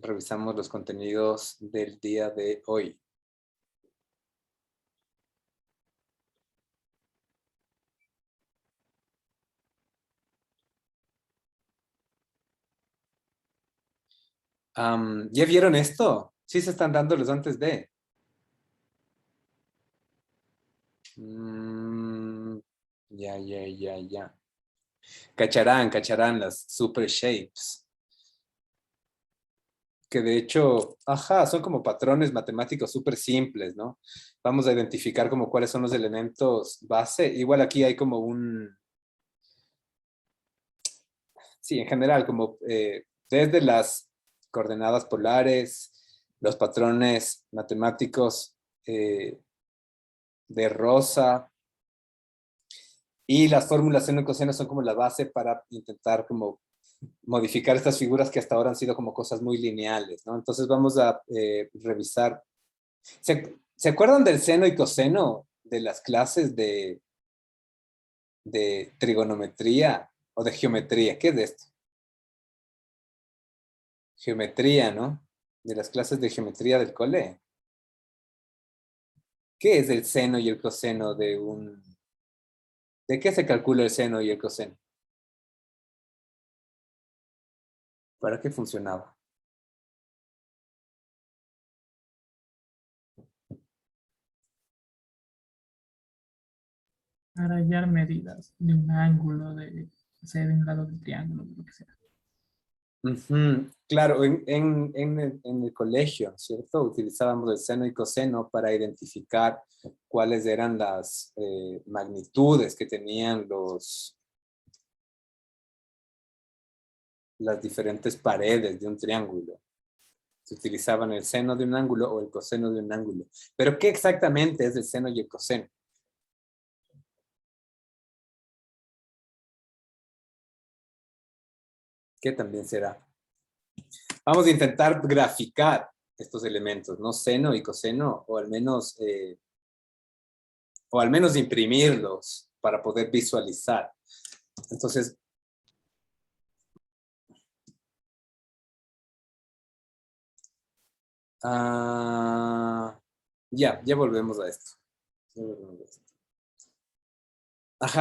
revisamos los contenidos del día de hoy. ¿Ya vieron esto? Sí se están dando los antes de. Ya. Cacharán las super shapes. Que de hecho, son como patrones matemáticos súper simples, ¿no? Vamos a identificar como cuáles son los elementos base. Igual aquí hay como sí, en general, como desde las coordenadas polares, los patrones matemáticos de Rosa y las fórmulas seno y coseno son como la base para intentar como modificar estas figuras que hasta ahora han sido como cosas muy lineales, ¿no? Entonces vamos a revisar. ¿Se acuerdan del seno y coseno de las clases de trigonometría o de geometría? ¿Qué es de esto? Geometría, ¿no? De las clases de geometría del cole. ¿Qué es el seno y el coseno de un... ¿De qué se calcula el seno y el coseno? ¿Para qué funcionaba? Para hallar medidas de un ángulo, de un lado del triángulo, de lo que sea. Ujú. Claro, en el colegio, ¿cierto? Utilizábamos el seno y coseno para identificar cuáles eran las magnitudes que tenían las diferentes paredes de un triángulo. Se utilizaban el seno de un ángulo o el coseno de un ángulo. Pero ¿qué exactamente es el seno y el coseno? ¿Qué también será? Vamos a intentar graficar estos elementos, ¿no? Seno y coseno, o al menos imprimirlos para poder visualizar. Entonces, ya volvemos a esto. Ya volvemos a esto.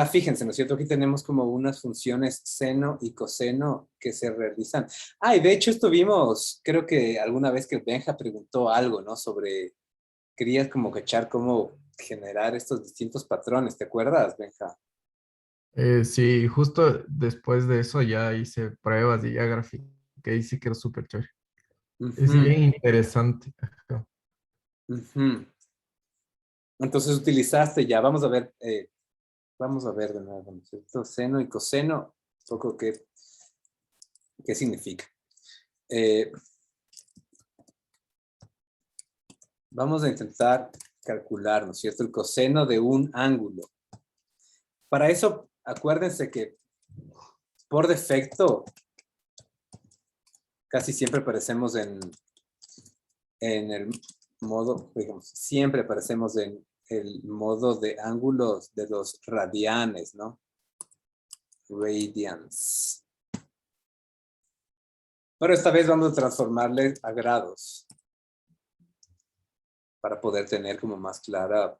Fíjense, ¿no es cierto? Aquí tenemos como unas funciones seno y coseno que se realizan. Y de hecho esto vimos, creo que alguna vez que Benja preguntó algo, ¿no? Sobre, querías como cachar cómo generar estos distintos patrones, ¿te acuerdas, Benja? Sí, justo después de eso ya hice pruebas y ya grafiqué y sí quedó súper chévere. Es Ujú, bien interesante. Ajá. ujú. Entonces utilizaste ya, vamos a ver de nuevo, ¿no es cierto? Seno y coseno, un poco qué significa. Eh, Vamos a intentar calcular, ¿no es cierto? El coseno de un ángulo. Para eso, acuérdense que por defecto casi siempre aparecemos en el modo, digamos, siempre aparecemos en el modo de ángulos de los radianes, ¿no? Radians. Pero esta vez vamos a transformarle a grados para poder tener como más clara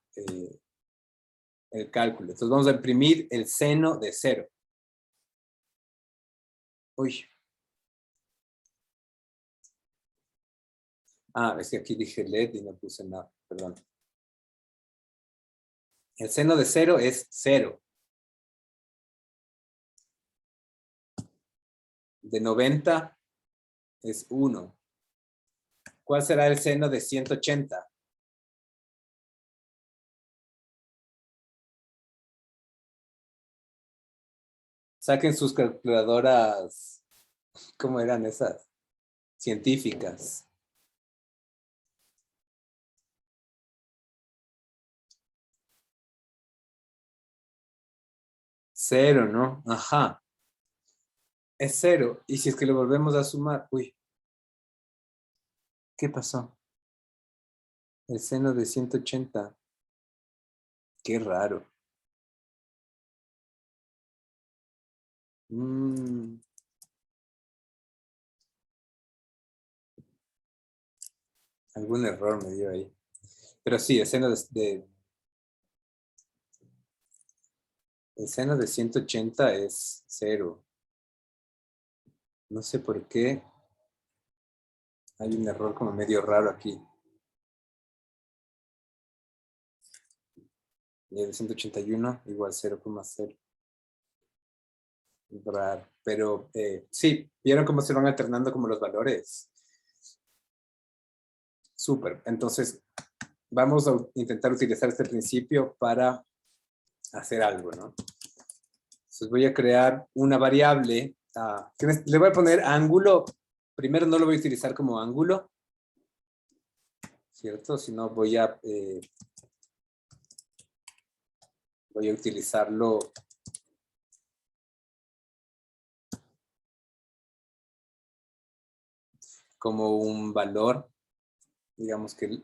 el cálculo. Entonces vamos a imprimir el seno de 0. Uy. Es que aquí dije LED y no puse nada, perdón. El seno de 0 es 0. De 90 es 1. ¿Cuál será el seno de 180? Saquen sus calculadoras, ¿cómo eran esas? Científicas. 0, ¿no? Es 0. Y si es que lo volvemos a sumar, uy, ¿qué pasó? El seno de 180. Qué raro. Mm, Algún error me dio ahí. Pero sí, el seno de 180 es 0. No sé por qué. Hay un error como medio raro aquí. Y el de 181 igual 0,0. Raro. Pero sí, ¿vieron cómo se van alternando como los valores? Súper. Entonces, vamos a intentar utilizar este principio para hacer algo, ¿no? Entonces voy a crear una variable. Le voy a poner ángulo. Primero no lo voy a utilizar como ángulo, ¿cierto? Sino voy a utilizarlo como un valor, digamos que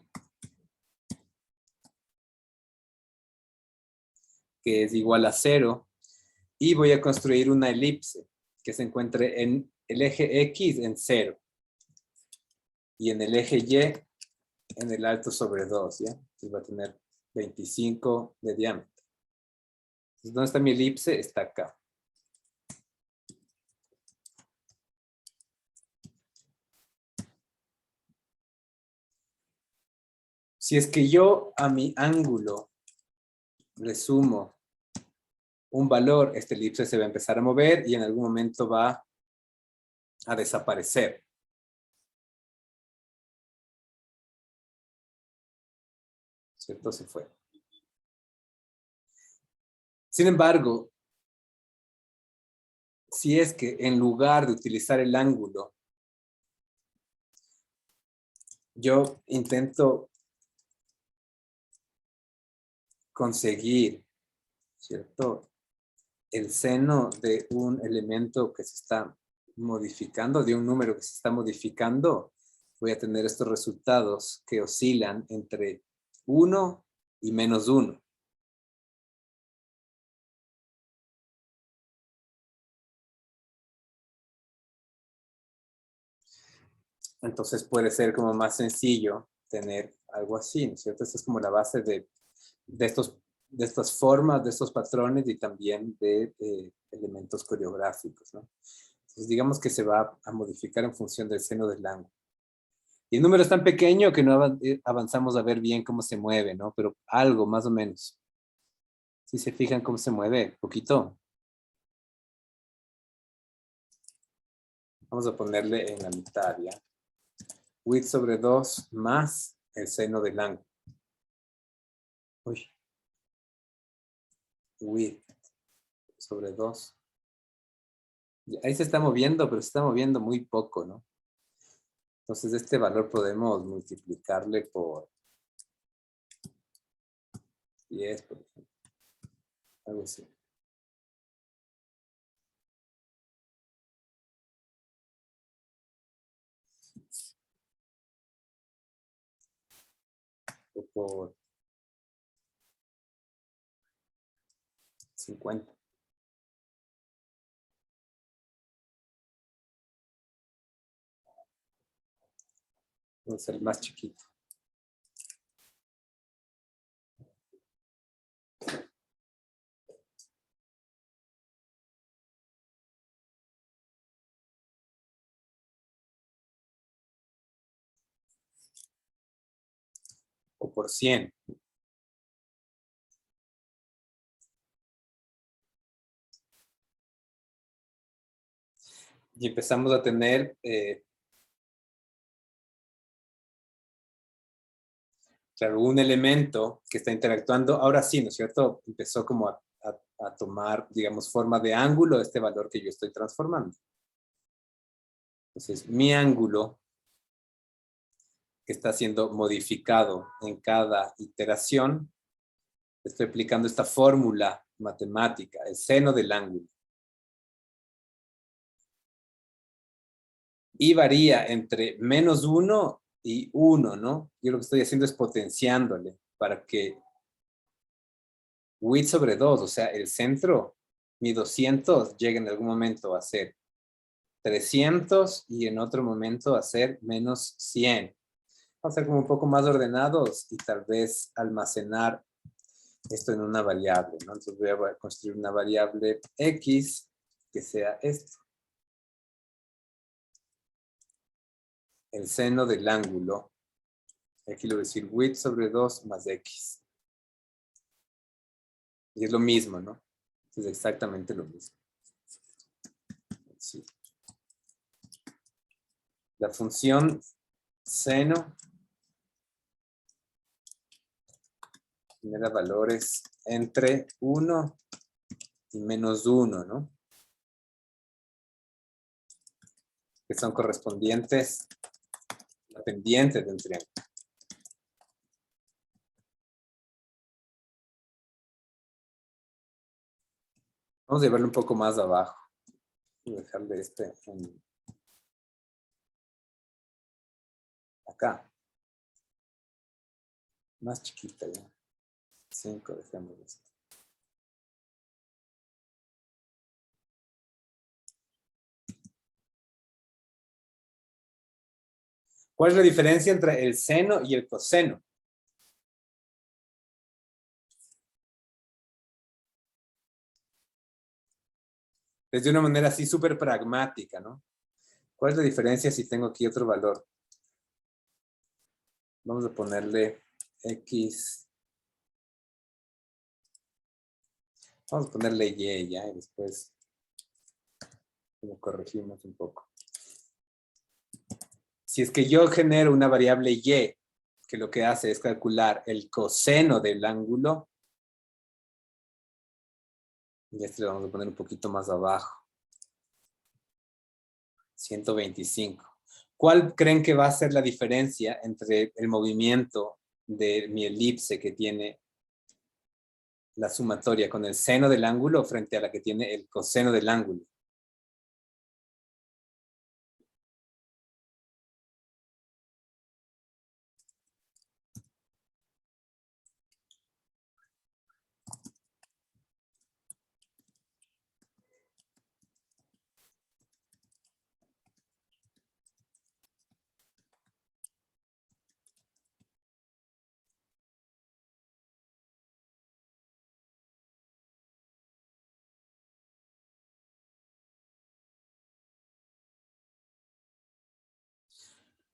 es igual a 0, y voy a construir una elipse que se encuentre en el eje X en 0 y en el eje Y en el alto sobre 2, ¿ya? Entonces va a tener 25 de diámetro. Entonces, ¿dónde está mi elipse? Está acá. Si es que yo a mi ángulo le sumo un valor, este elipse se va a empezar a mover y en algún momento va a desaparecer. ¿Cierto? Se fue. Sin embargo, si es que en lugar de utilizar el ángulo, yo intento conseguir, ¿cierto?, el seno de un elemento que se está modificando, de un número que se está modificando, voy a tener estos resultados que oscilan entre 1 y -1. Entonces puede ser como más sencillo tener algo así, ¿no es cierto? Esta es como la base de estas formas, de estos patrones y también de elementos coreográficos, ¿no? Entonces digamos que se va a modificar en función del seno del ángulo. Y el número es tan pequeño que no avanzamos a ver bien cómo se mueve, ¿no? Pero algo, más o menos. Si se fijan cómo se mueve, poquito. Vamos a ponerle en la mitad, ¿ya? Width sobre 2 más el seno del ángulo. Uy. Width sobre 2. Ahí se está moviendo, pero se está moviendo muy poco, ¿no? Entonces este valor podemos multiplicarle por 10, por ejemplo. Algo así. O por 50. Vamos a ser el más chiquito. O por 100. Y empezamos a tener claro, un elemento que está interactuando. Ahora sí, ¿no es cierto? Empezó como a tomar, digamos, forma de ángulo este valor que yo estoy transformando. Entonces, mi ángulo que está siendo modificado en cada iteración, estoy aplicando esta fórmula matemática, el seno del ángulo. Y varía entre -1 y 1, ¿no? Yo lo que estoy haciendo es potenciándole para que width sobre 2, o sea, el centro, mi 200, llegue en algún momento a ser 300 y en otro momento a ser -100. Vamos a ser como un poco más ordenados y tal vez almacenar esto en una variable, ¿no? Entonces voy a construir una variable X que sea esto. El seno del ángulo. Aquí lo voy a decir width sobre 2 más X. Y es lo mismo, ¿no? Es exactamente lo mismo. Sí. La función seno genera valores entre 1 y menos 1, ¿no? Que son correspondientes a la pendiente de un triángulo. Vamos a llevarlo un poco más abajo. Voy a dejarle este en acá. Más chiquita ya. 5, dejemos esto. ¿Cuál es la diferencia entre el seno y el coseno? Desde una manera así súper pragmática, ¿no? ¿Cuál es la diferencia si tengo aquí otro valor? Vamos a ponerle X. Vamos a ponerle Y ya y después lo corregimos un poco. Si es que yo genero una variable Y, que lo que hace es calcular el coseno del ángulo, y este lo vamos a poner un poquito más abajo. 125. ¿Cuál creen que va a ser la diferencia entre el movimiento de mi elipse que tiene la sumatoria con el seno del ángulo frente a la que tiene el coseno del ángulo?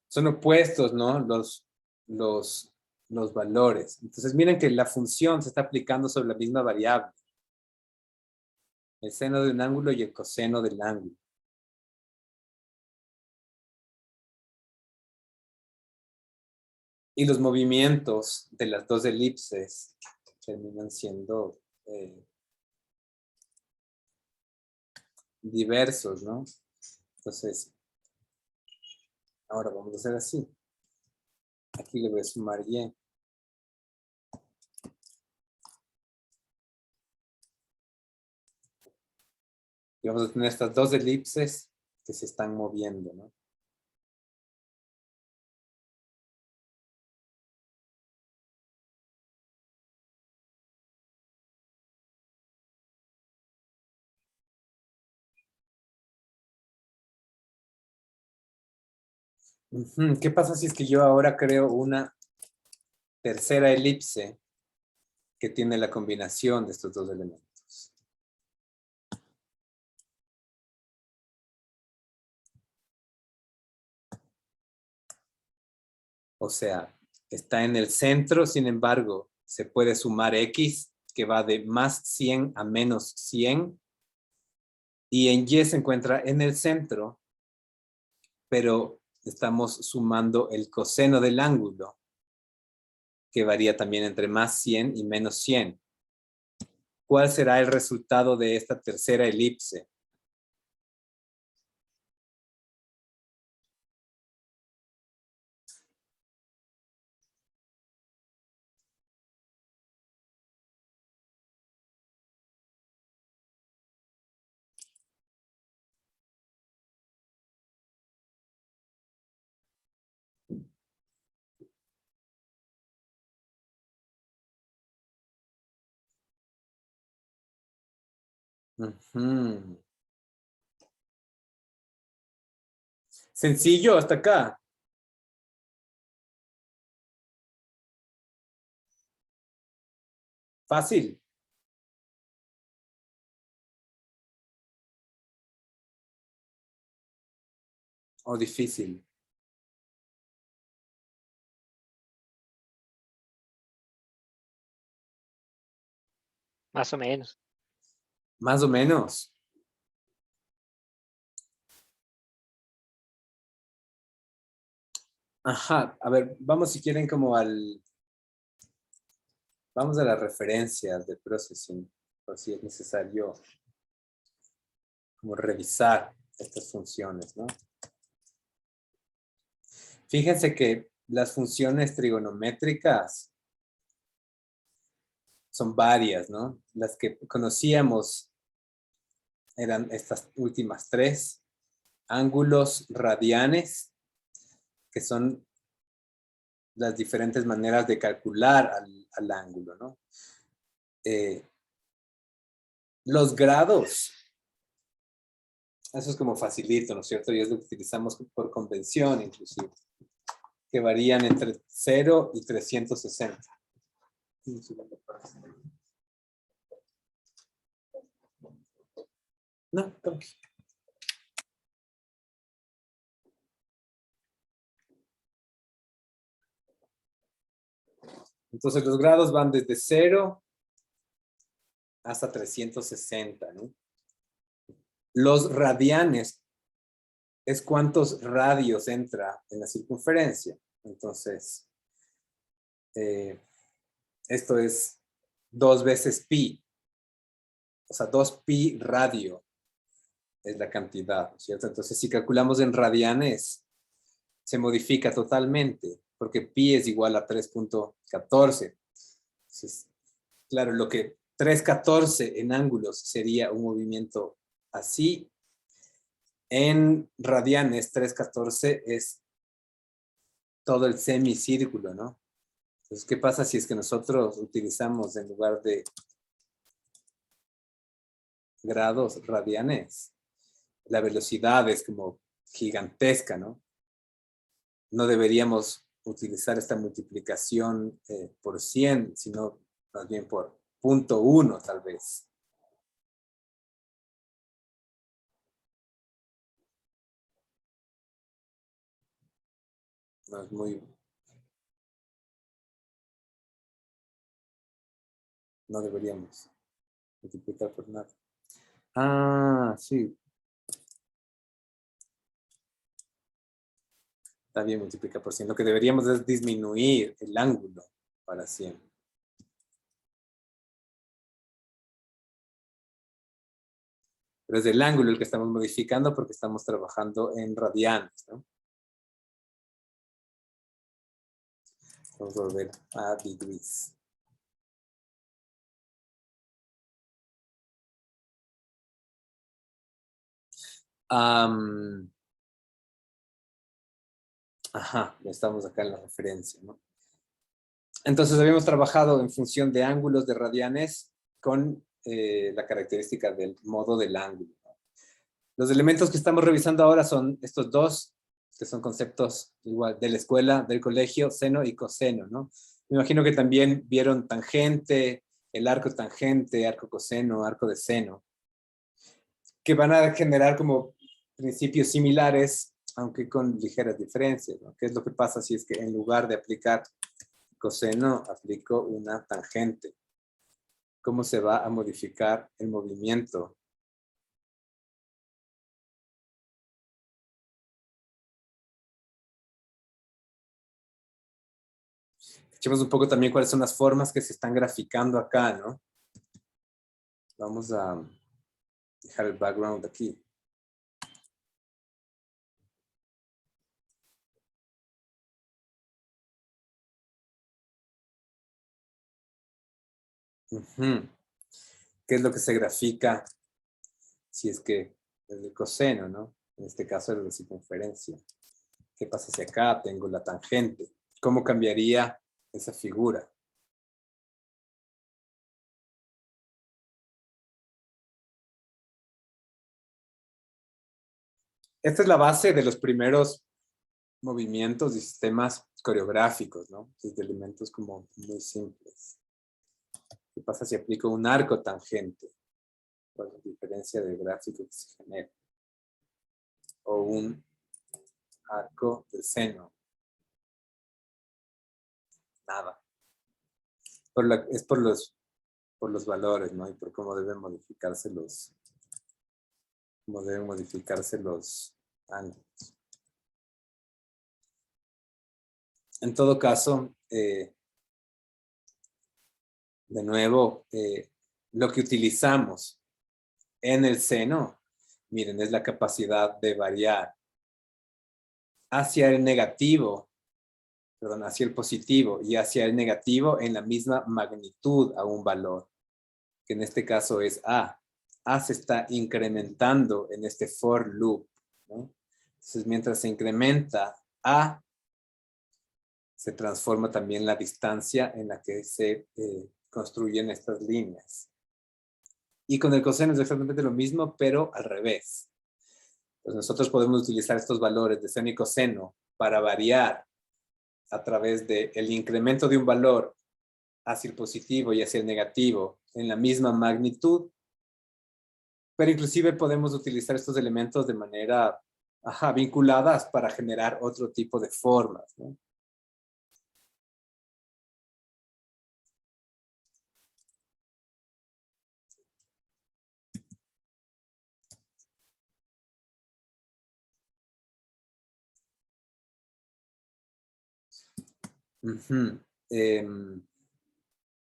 Son opuestos, ¿no? Los, los valores. Entonces miren que la función se está aplicando sobre la misma variable. El seno de un ángulo y el coseno del ángulo. Y los movimientos de las dos elipses terminan siendo diversos, ¿no? Entonces, ahora vamos a hacer así. Aquí le voy a sumar Y. Y vamos a tener estas dos elipses que se están moviendo, ¿no? ¿Qué pasa si es que yo ahora creo una tercera elipse que tiene la combinación de estos dos elementos? O sea, está en el centro, sin embargo, se puede sumar X, que va de más 100 a menos 100. Y en Y se encuentra en el centro, pero estamos sumando el coseno del ángulo, que varía también entre más 100 y menos 100. ¿Cuál será el resultado de esta tercera elipse? Ujú. Sencillo hasta acá. Fácil. O difícil. Más o menos. Más o menos. Ajá, a ver, vamos si quieren como vamos a las referencias de processing, por si es necesario como revisar estas funciones, ¿no? Fíjense que las funciones trigonométricas son varias, ¿no? Las que conocíamos eran estas últimas tres. Ángulos radianes, que son las diferentes maneras de calcular al ángulo, ¿no? Los grados, eso es como facilito, ¿no es cierto? Y es lo que utilizamos por convención, inclusive, que varían entre 0 y 360. No, tranqui. Entonces los grados van desde 0 hasta 360, ¿no? Los radianes es cuántos radios entra en la circunferencia. Entonces, esto es 2 veces pi. O sea, 2 pi radio es la cantidad, ¿no es cierto? Entonces, si calculamos en radianes, se modifica totalmente, porque pi es igual a 3.14. Entonces, claro, lo que 3.14 en ángulos sería un movimiento así. En radianes, 3.14 es todo el semicírculo, ¿no? Entonces, ¿qué pasa si es que nosotros utilizamos en lugar de grados radianes? La velocidad es como gigantesca, ¿no? No deberíamos utilizar esta multiplicación por 100, sino más bien por 0.1 tal vez. No es muy... No deberíamos multiplicar por nada. Ah, sí. Está bien, multiplica por 100. Lo que deberíamos es disminuir el ángulo para 100. Pero es el ángulo el que estamos modificando porque estamos trabajando en radianes, ¿no? Vamos a volver a degrees. Ajá, estamos acá en la referencia, ¿no? Entonces habíamos trabajado en función de ángulos de radianes con la característica del modo del ángulo, ¿no? Los elementos que estamos revisando ahora son estos dos, que son conceptos igual de la escuela, del colegio, seno y coseno, ¿no? Me imagino que también vieron tangente, el arco tangente, arco coseno, arco de seno, que van a generar como principios similares, aunque con ligeras diferencias, ¿no? ¿Qué es lo que pasa si es que en lugar de aplicar coseno, aplico una tangente? ¿Cómo se va a modificar el movimiento? Echemos un poco también cuáles son las formas que se están graficando acá, ¿no? Vamos a dejar el background aquí. ¿Qué es lo que se grafica si es que es el coseno, ¿no? En este caso es la circunferencia. ¿Qué pasa si acá tengo la tangente? ¿Cómo cambiaría esa figura? Esta es la base de los primeros movimientos y sistemas coreográficos, ¿no? Desde elementos como muy simples. ¿Qué pasa si aplico un arco tangente? ¿Cuál es la diferencia del gráfico que se genera? O un arco de seno. Nada. Es por los valores, ¿no? Y por cómo deben modificarse los ángulos. En todo caso, de nuevo, lo que utilizamos en el seno, miren, es la capacidad de variar hacia el negativo, perdón, hacia el positivo y hacia el negativo en la misma magnitud a un valor, que en este caso es A. A se está incrementando en este for loop, ¿no? Entonces, mientras se incrementa A, se transforma también la distancia en la que se construyen estas líneas. Y con el coseno es exactamente lo mismo, pero al revés. Pues nosotros podemos utilizar estos valores de seno y coseno para variar a través del incremento de un valor hacia el positivo y hacia el negativo en la misma magnitud. Pero inclusive podemos utilizar estos elementos de manera vinculadas para generar otro tipo de formas, ¿no?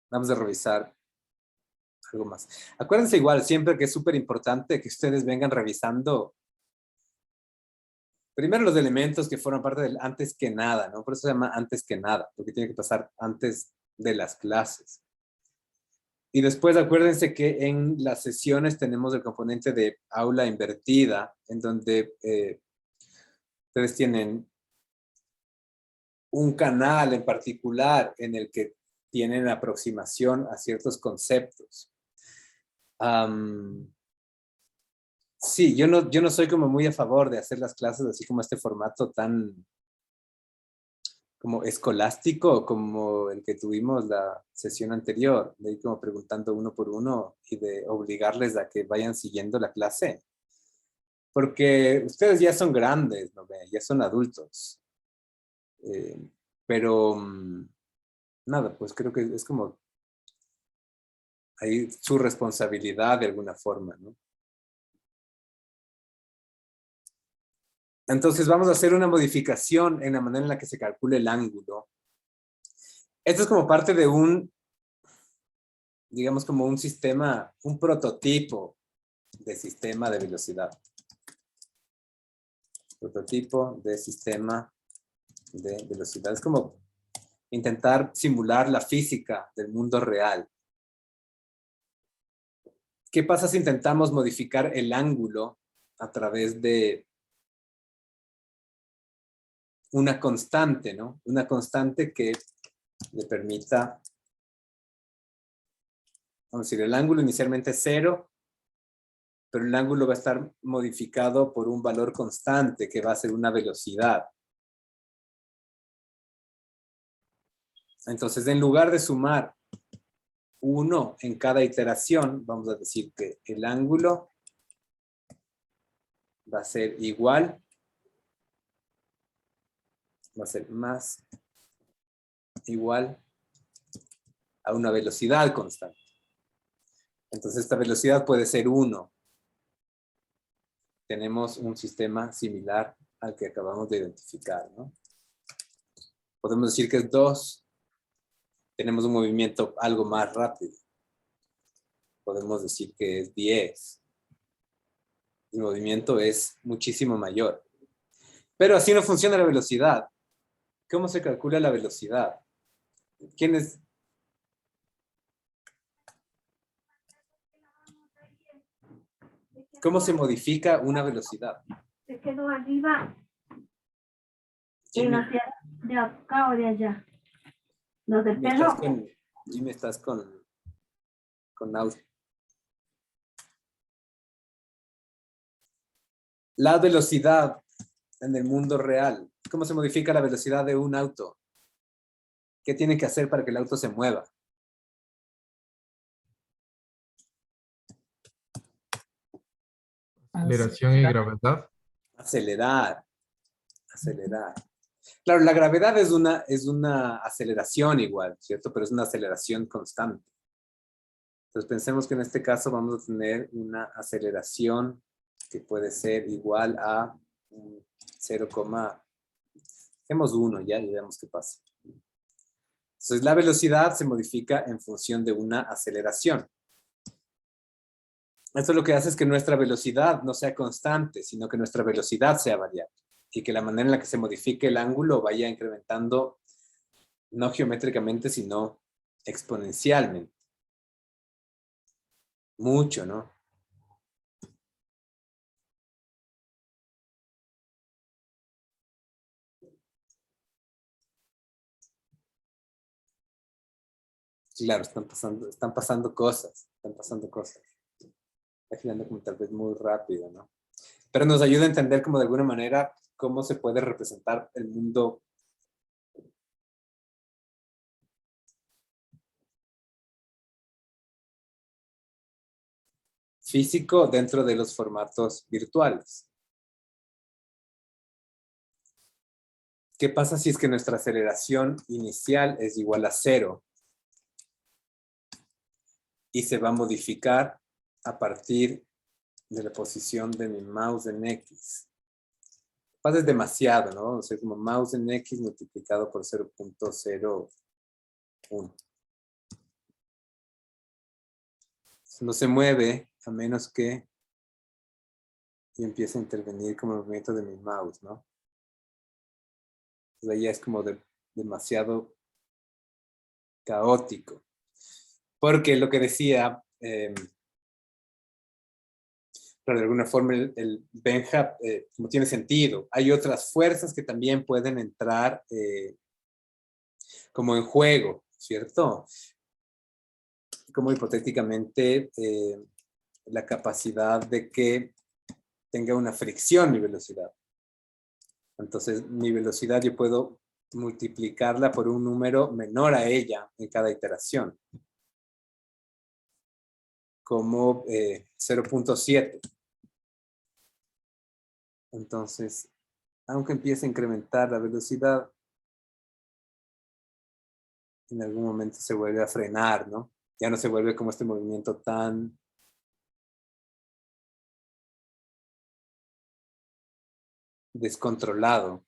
Vamos a revisar algo más. Acuérdense igual, siempre que es súper importante que ustedes vengan revisando primero los elementos que forman parte del antes que nada, ¿no? Por eso se llama antes que nada, porque tiene que pasar antes de las clases. Y después acuérdense que en las sesiones tenemos el componente de aula invertida, en donde ustedes tienen un canal en particular en el que tienen aproximación a ciertos conceptos. Sí, yo no soy como muy a favor de hacer las clases así como este formato tan como escolástico, como el que tuvimos la sesión anterior, de ir como preguntando uno por uno y de obligarles a que vayan siguiendo la clase. Porque ustedes ya son grandes, ¿no? Ya son adultos. Pero nada, pues creo que es como ahí su responsabilidad de alguna forma, ¿no? Entonces vamos a hacer una modificación en la manera en la que se calcula el ángulo. Esto es como parte de digamos como un sistema, un prototipo de sistema de velocidad. Prototipo de sistema de velocidad. Es como intentar simular la física del mundo real. ¿Qué pasa si intentamos modificar el ángulo a través de una constante, ¿no? Una constante que le permita, vamos a decir, el ángulo inicialmente es 0, pero el ángulo va a estar modificado por un valor constante que va a ser una velocidad. Entonces, en lugar de sumar 1 en cada iteración, vamos a decir que el ángulo va a ser igual, va a ser más igual a una velocidad constante. Entonces, esta velocidad puede ser 1. Tenemos un sistema similar al que acabamos de identificar, ¿no? Podemos decir que es 2. Tenemos un movimiento algo más rápido. Podemos decir que es 10. El movimiento es muchísimo mayor. Pero así no funciona la velocidad. ¿Cómo se calcula la velocidad? ¿Cómo se modifica una velocidad? Se quedó arriba. Jimmy, De acá o de allá. Los del perro. Jimmy, estás con audio. La velocidad en el mundo real. ¿Cómo se modifica la velocidad de un auto? ¿Qué tiene que hacer para que el auto se mueva? Aceleración y gravedad. Acelerar, acelerar. Claro, la gravedad es una aceleración igual, ¿cierto? Pero es una aceleración constante. Entonces pensemos que en este caso vamos a tener una aceleración que puede ser igual a 0, hacemos 1 ya y veamos qué pasa. Entonces la velocidad se modifica en función de una aceleración. Esto lo que hace es que nuestra velocidad no sea constante, sino que nuestra velocidad sea variable. Y que la manera en la que se modifique el ángulo vaya incrementando, no geométricamente, sino exponencialmente. Mucho, ¿no? Claro, están pasando cosas, Está girando como tal vez muy rápido, ¿no? Pero nos ayuda a entender como de alguna manera cómo se puede representar el mundo físico dentro de los formatos virtuales. ¿Qué pasa si es que nuestra aceleración inicial es igual a 0? Y se va a modificar a partir de la posición de mi mouse en X. Pasa es demasiado, ¿no? O sea, como mouse en X multiplicado por 0.01. No se mueve a menos que yo empiece a intervenir como el movimiento de mi mouse, ¿no? Entonces ahí ya es como demasiado caótico. Porque lo que decía, pero de alguna forma el Benja no tiene sentido. Hay otras fuerzas que también pueden entrar como en juego, ¿cierto? Como hipotéticamente la capacidad de que tenga una fricción mi velocidad. Entonces mi velocidad yo puedo multiplicarla por un número menor a ella en cada iteración. Como 0.7. Entonces, aunque empiece a incrementar la velocidad, en algún momento se vuelve a frenar, ¿no? Ya no se vuelve como este movimiento tan descontrolado.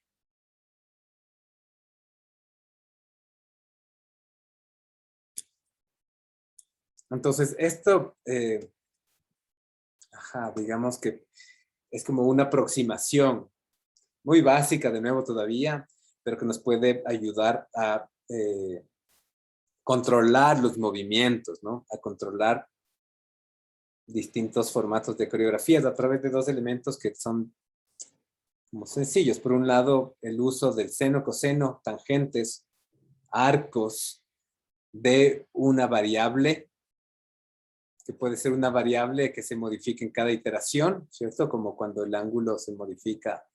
Entonces, esto, digamos que es como una aproximación muy básica, de nuevo todavía, pero que nos puede ayudar a controlar los movimientos, ¿no? A controlar distintos formatos de coreografías a través de dos elementos que son como sencillos. Por un lado, el uso del seno, coseno, tangentes, arcos de una variable, que puede ser una variable que se modifique en cada iteración, ¿cierto? Como cuando el ángulo se modifica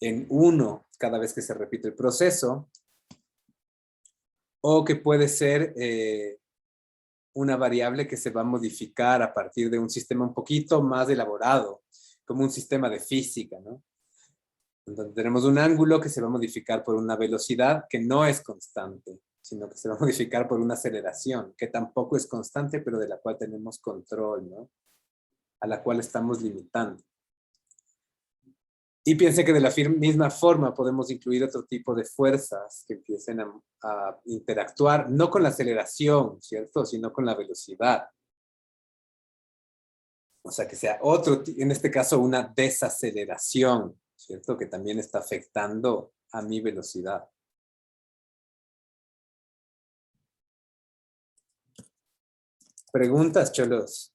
en 1 cada vez que se repite el proceso, o que puede ser una variable que se va a modificar a partir de un sistema un poquito más elaborado, como un sistema de física, ¿no? Donde tenemos un ángulo que se va a modificar por una velocidad que no es constante, sino que se va a modificar por una aceleración, que tampoco es constante, pero de la cual tenemos control, ¿no? A la cual estamos limitando. Y piense que de la misma forma podemos incluir otro tipo de fuerzas que empiecen a interactuar, no con la aceleración, ¿cierto? Sino con la velocidad. O sea, que sea otro, en este caso, una desaceleración, ¿cierto? Que también está afectando a mi velocidad. ¿Preguntas, cholos?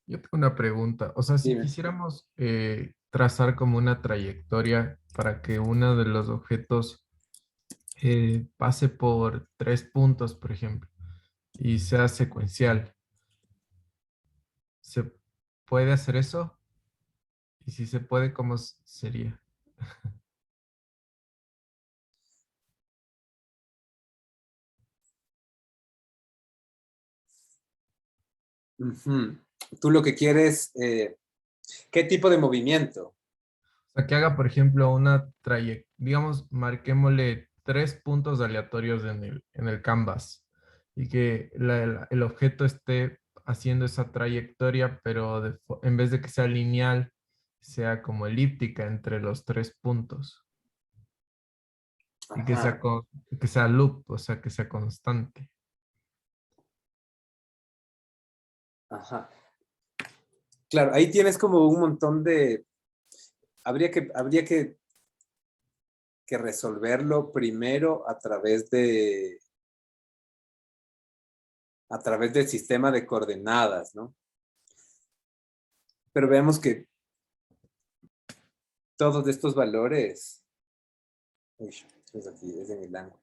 Yo tengo una pregunta. O sea, si Dime. quisiéramos trazar como una trayectoria para que uno de los objetos pase por 3 puntos, por ejemplo, y sea secuencial. ¿Se puede hacer eso? Y si se puede, ¿cómo sería? Ujú. Tú lo que quieres, ¿qué tipo de movimiento? O sea, que haga, por ejemplo, una trayectoria, digamos, marquémosle 3 puntos aleatorios en el canvas y que el objeto esté haciendo esa trayectoria, pero en vez de que sea lineal, sea como elíptica entre los 3 puntos y que sea, Ajá, que sea loop, o sea, que sea constante. ajá. Claro, ahí tienes como un montón de... habría que resolverlo primero a través del sistema de coordenadas, ¿no? Pero veamos que todos estos valores... Uy, es aquí, es en el ángulo.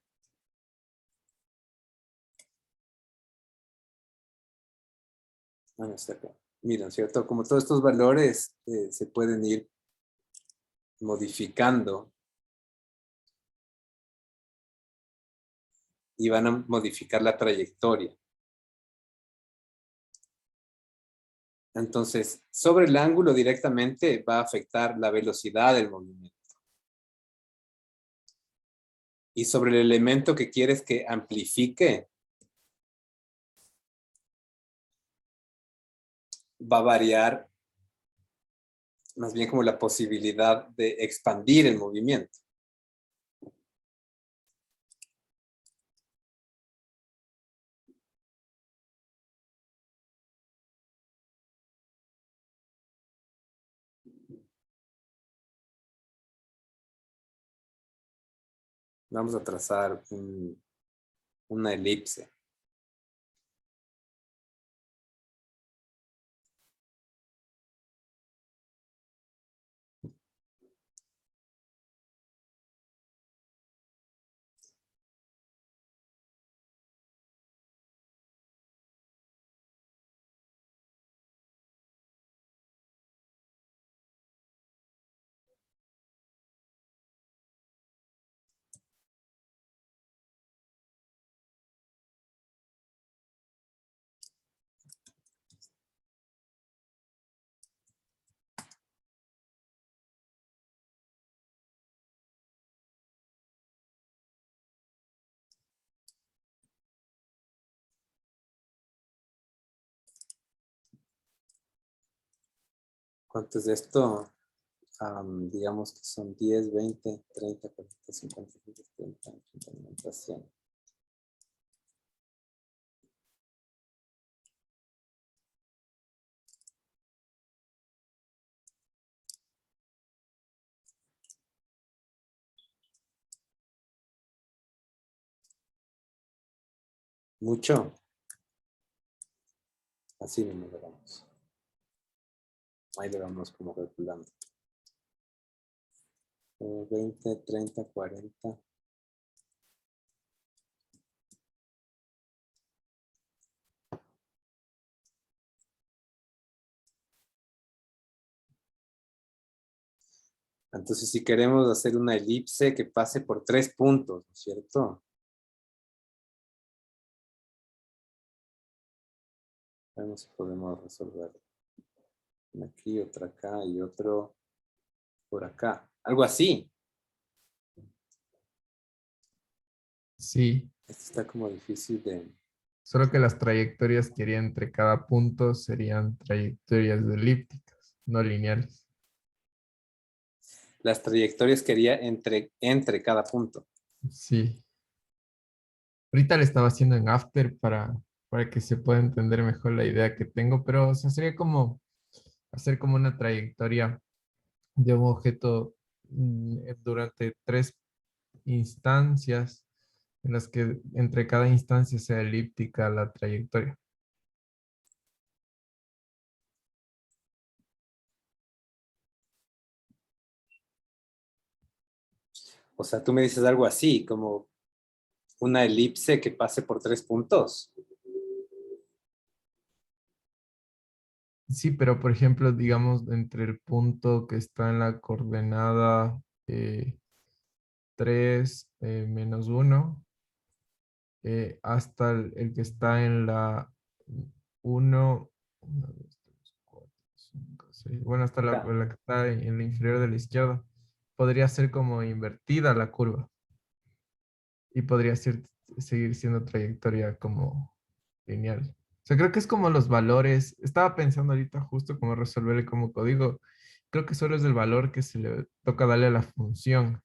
Bueno, está acá. Miren, ¿cierto? Como todos estos valores se pueden ir modificando y van a modificar la trayectoria. Entonces, sobre el ángulo directamente va a afectar la velocidad del movimiento. Y sobre el elemento que quieres que amplifique, va a variar más bien como la posibilidad de expandir el movimiento. Vamos a trazar una elipse. ¿Cuánto es esto? Digamos que son 10, 20, 30, 40, 50, 60, 70, 80, 90, 100. Mucho. Así mismo lo vamos. Ahí lo vamos como calculando. 20, 30, 40. Entonces, si queremos hacer una elipse que pase por 3 puntos, ¿no es cierto? Veamos si podemos resolver. Una aquí, otra acá y otro por acá. Algo así. Sí, Esto está como difícil de... solo que las trayectorias que haría entre cada punto serían trayectorias elípticas, no lineales. Las trayectorias que haría entre cada punto. Sí. Ahorita le estaba haciendo en After para que se pueda entender mejor la idea que tengo, pero o sea, sería como hacer como una trayectoria de un objeto durante 3 instancias en las que entre cada instancia sea elíptica la trayectoria. O sea, tú me dices algo así, como una elipse que pase por 3 puntos. Sí, pero por ejemplo, digamos, entre el punto que está en la coordenada 3 menos 1 hasta el que está en la 1, 1, 2, 3, 4, 5, 6, bueno, hasta Acá. la que está en la inferior de la izquierda. Podría ser como invertida la curva y podría seguir siendo trayectoria como lineal. O sea, creo que es como los valores. Estaba pensando ahorita justo cómo resolver como código. Creo que solo es el valor que se le toca darle a la función.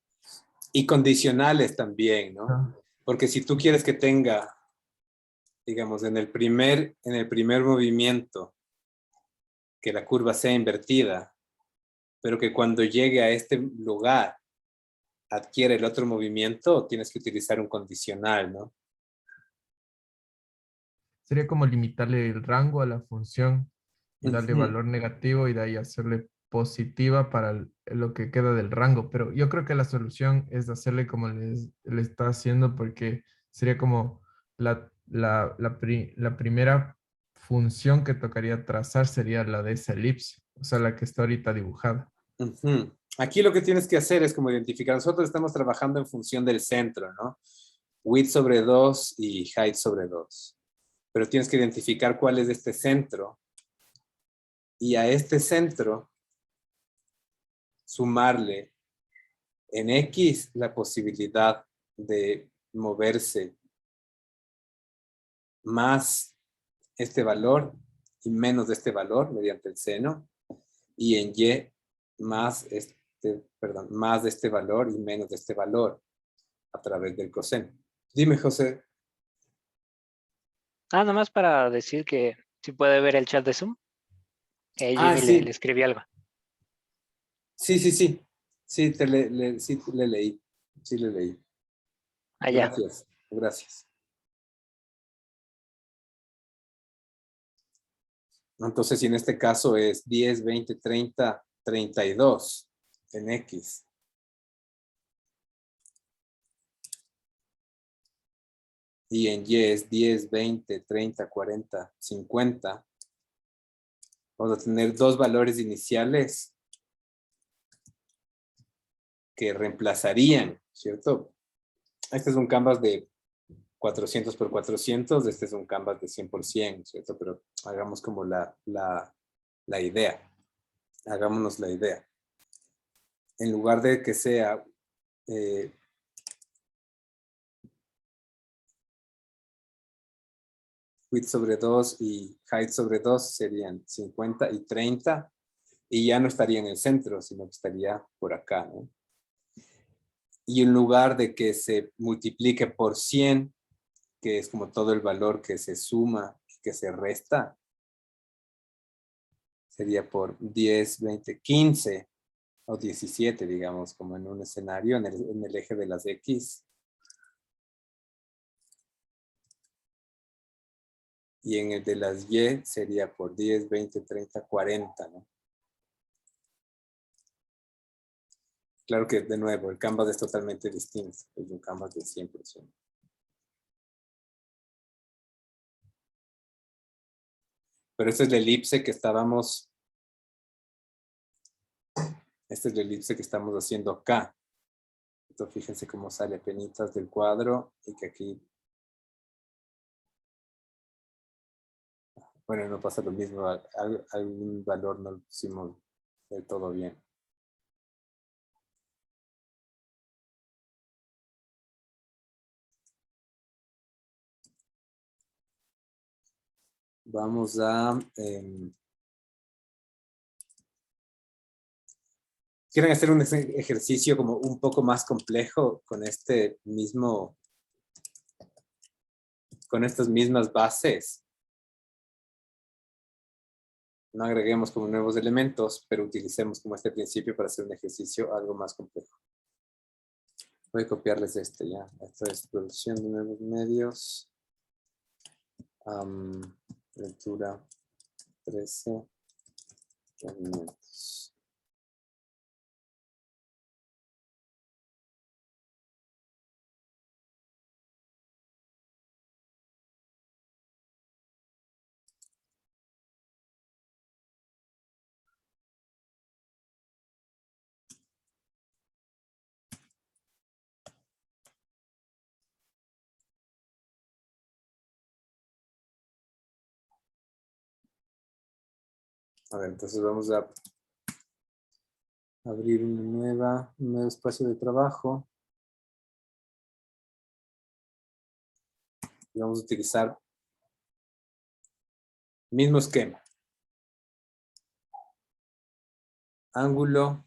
Y condicionales también, ¿no? Ah, Porque si tú quieres que tenga, digamos, en el primer movimiento, que la curva sea invertida, pero que cuando llegue a este lugar adquiere el otro movimiento, tienes que utilizar un condicional, ¿no? sería como limitarle el rango a la función y darle Ujú. valor negativo y de ahí hacerle positiva para lo que queda del rango. Pero yo creo que la solución es hacerle como le está haciendo porque sería como la primera función que tocaría trazar sería la de esa elipse, o sea, la que está ahorita dibujada. Ujú. Aquí lo que tienes que hacer es como identificar, nosotros estamos trabajando en función del centro, ¿no? Width sobre 2 y height sobre 2. Pero tienes que identificar cuál es este centro y a este centro sumarle en X la posibilidad de moverse más este valor y menos de este valor mediante el seno, y en Y más más de este valor y menos de este valor a través del coseno. Dime, José. Nomás para decir que si puede ver el chat de Zoom. Ah, Jimmy le sí, escribí algo. sí, sí, sí. Sí, sí, le leí. Sí, le leí. Allá. Gracias, gracias. Entonces, si en este caso es 10, 20, 30, 32 en X. Y en Y es 10, 20, 30, 40, 50. Vamos a tener dos valores iniciales que reemplazarían, ¿cierto? Este es un canvas de 400 por 400, este es un canvas de 100 por 100, ¿cierto? Pero hagamos como la idea. Hagámonos la idea. En lugar de que sea width sobre 2 y height sobre 2 serían 50 y 30, y ya no estaría en el centro, sino que estaría por acá, ¿no? Y en lugar de que se multiplique por 100, que es como todo el valor que se suma y que se resta, sería por 10, 20, 15 o 17, digamos, como en un escenario en el eje de las X. Y en el de las Y sería por 10, 20, 30, 40, ¿no? Claro que, de nuevo, el canvas es totalmente distinto. Es un canvas de 100%. Pero esta es la elipse que estábamos... Esta es la elipse que estamos haciendo acá. Entonces, fíjense cómo sale penitas del cuadro y que aquí... Bueno, no pasa lo mismo. Algún valor no lo pusimos del todo bien. Vamos a... ¿quieren hacer un ejercicio como un poco más complejo con este mismo... con estas mismas bases? No agreguemos como nuevos elementos, pero utilicemos como este principio para hacer un ejercicio algo más complejo. Voy a copiarles este ya. Esto es producción de nuevos medios. Lectura 13. Elementos. A ver, entonces vamos a abrir un nuevo espacio de trabajo. Y vamos a utilizar el mismo esquema. Ángulo,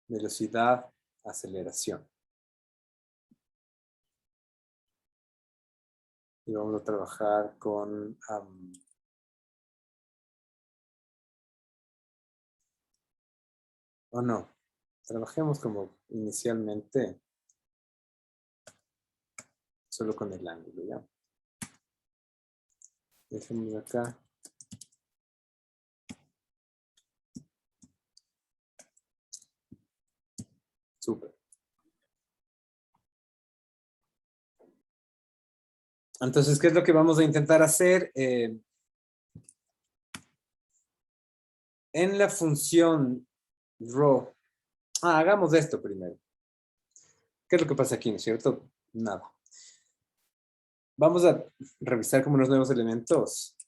velocidad, aceleración. Y vamos a trabajar con... o no, trabajemos como inicialmente solo con el ángulo, ¿ya? Dejemos acá. Súper. Entonces, ¿qué es lo que vamos a intentar hacer? En la función row. Hagamos esto primero. ¿Qué es lo que pasa aquí, no es cierto? Nada. Vamos a revisar como los nuevos elementos.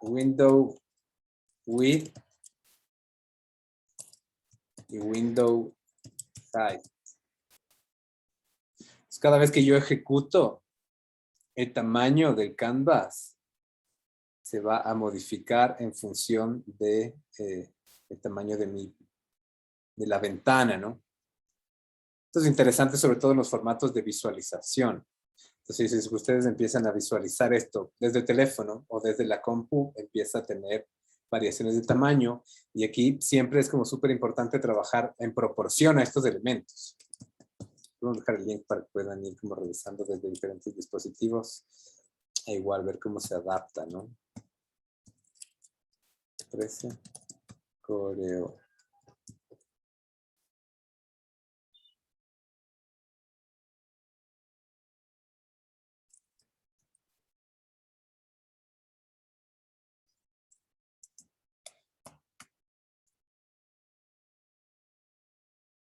Window width y window height. Cada vez que yo ejecuto, el tamaño del canvas se va a modificar en función de el tamaño de la ventana, ¿no? Esto es interesante sobre todo en los formatos de visualización. Entonces, si ustedes empiezan a visualizar esto desde el teléfono o desde la compu, empieza a tener variaciones de tamaño. Y aquí siempre es como súper importante trabajar en proporción a estos elementos. Vamos a dejar el link para que puedan ir como revisando desde diferentes dispositivos. E igual ver cómo se adapta, ¿no? 13. Coreo.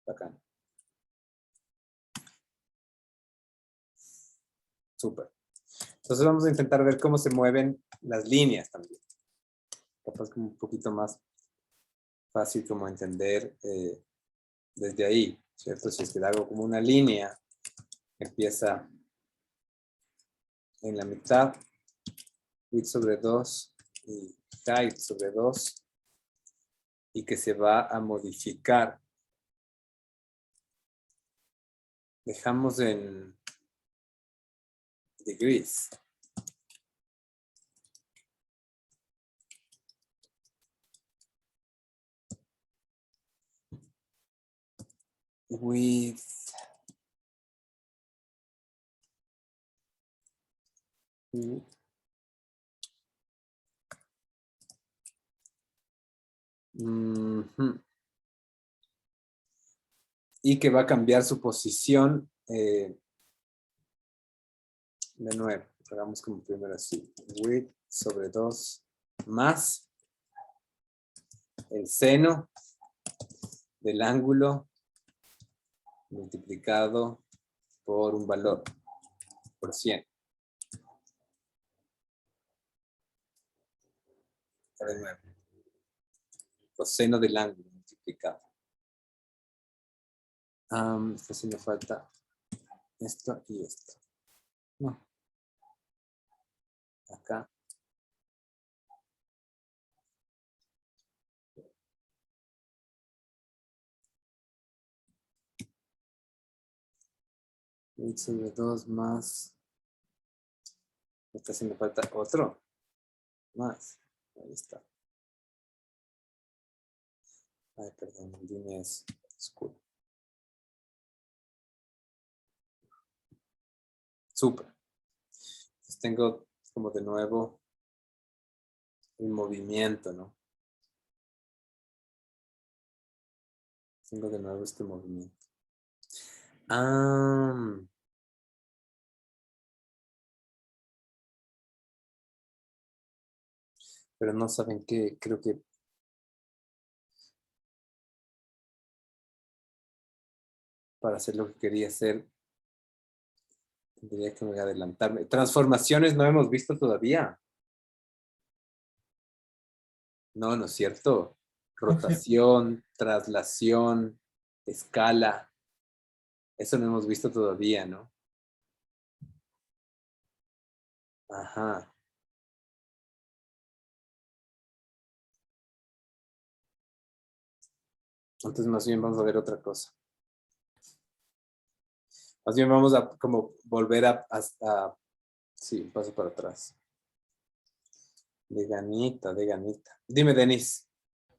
Bacán. Súper. Entonces vamos a intentar ver cómo se mueven las líneas también. Capaz como un poquito más fácil como entender desde ahí, ¿cierto? Si es que hago como una línea, empieza en la mitad, width sobre 2 y height sobre 2, y que se va a modificar. Dejamos en degrees. Width. Y que va a cambiar su posición de nuevo. Hagamos como primero así. Width sobre 2 más el seno del ángulo multiplicado por un valor, por 100. De nuevo. Coseno del ángulo multiplicado. Esto sí me falta esto y esto. No. Acá. Y sobre 2 más. Esta sí me falta otro. Más. Ahí está. Ay, perdón, la línea es oscura. Súper. Entonces tengo como de nuevo el movimiento, ¿no? Tengo de nuevo este movimiento. Pero no saben qué, creo que para hacer lo que quería hacer, Tendría que adelantarme. Transformaciones no hemos visto todavía. No, no es cierto. Rotación, traslación, escala. Eso no hemos visto todavía, ¿no? Ajá. Entonces más bien vamos a ver otra cosa. Más bien vamos a como volver a sí, un paso para atrás. De ganita, de ganita. Dime, Denis.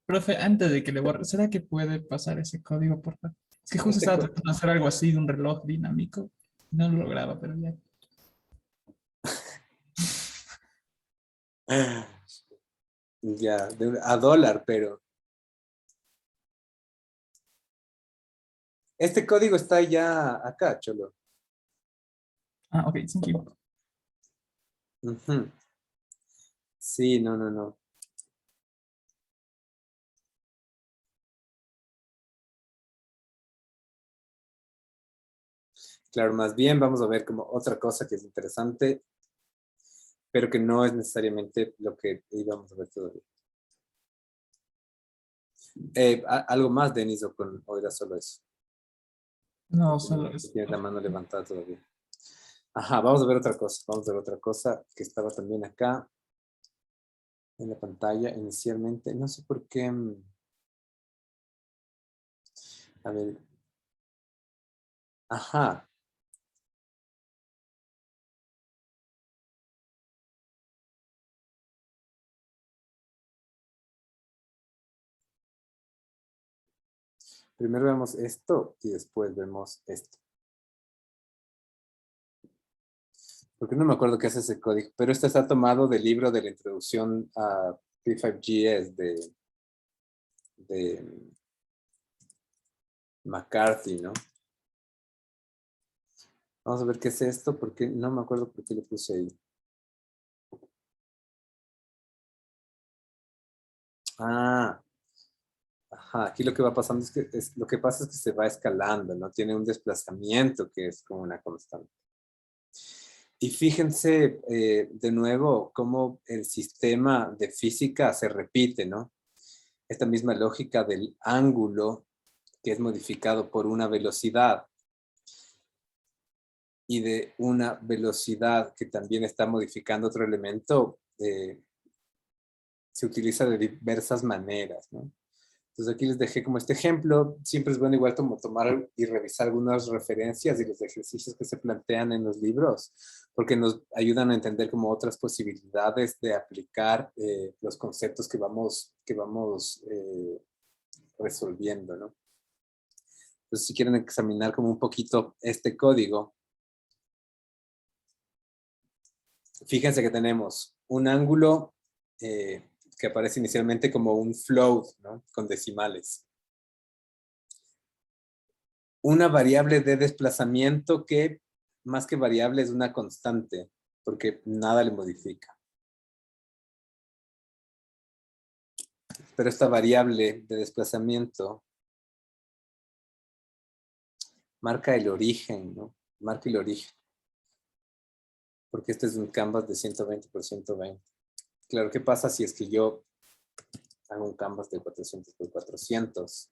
Profe, antes de que le borre, ¿será que puede pasar ese código, por favor? Es que justo Este estaba co- tratando de hacer algo así de un reloj dinámico. No lo lograba, pero ya. Ya, a dólar, pero. Este código está ya acá, Cholo. Ah, ok, thank you. Ujú. Sí, no, no, no. Claro, más bien vamos a ver como otra cosa que es interesante, pero que no es necesariamente lo que íbamos a ver todavía. ¿Algo más, Denis, o era solo eso? No, solo eso. Tienes la mano levantada todavía. Ajá, vamos a ver otra cosa. Vamos a ver otra cosa que estaba también acá en la pantalla inicialmente. No sé por qué. A ver. Ajá. Primero vemos esto y después vemos esto. Porque no me acuerdo qué es ese código, pero este está tomado del libro de la introducción a P5GS de McCarthy, ¿no? Vamos a ver qué es esto, porque no me acuerdo por qué lo puse ahí. Ah, ajá, aquí lo que va pasando es que lo que pasa es que se va escalando, ¿no? Tiene un desplazamiento que es como una constante. Y fíjense de nuevo cómo el sistema de física se repite, ¿no? Esta misma lógica del ángulo que es modificado por una velocidad y de una velocidad que también está modificando otro elemento, se utiliza de diversas maneras, ¿no? Entonces aquí les dejé como este ejemplo. Siempre es bueno igual como tomar y revisar algunas referencias y los ejercicios que se plantean en los libros, porque nos ayudan a entender como otras posibilidades de aplicar los conceptos que vamos resolviendo, ¿no? Entonces si quieren examinar como un poquito este código, fíjense que tenemos un ángulo que aparece inicialmente como un float, ¿no? Con decimales. Una variable de desplazamiento que más que variable es una constante, porque nada le modifica. Pero esta variable de desplazamiento marca el origen, ¿no? Marca el origen. Porque este es un canvas de 120 por 120. Claro, ¿qué pasa si es que yo hago un canvas de 400 por 400?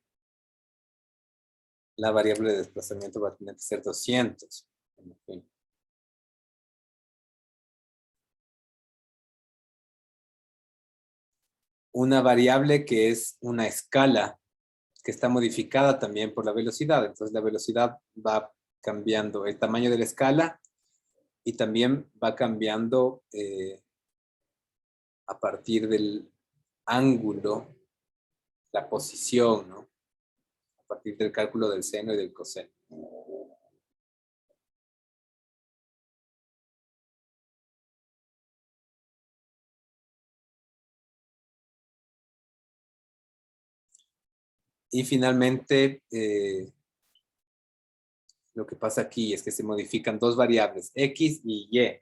La variable de desplazamiento va a tener que ser 200. En fin. Una variable que es una escala que está modificada también por la velocidad. Entonces la velocidad va cambiando el tamaño de la escala y también va cambiando a partir del ángulo, la posición, ¿no? A partir del cálculo del seno y del coseno. Y finalmente, lo que pasa aquí es que se modifican dos variables, X y Y,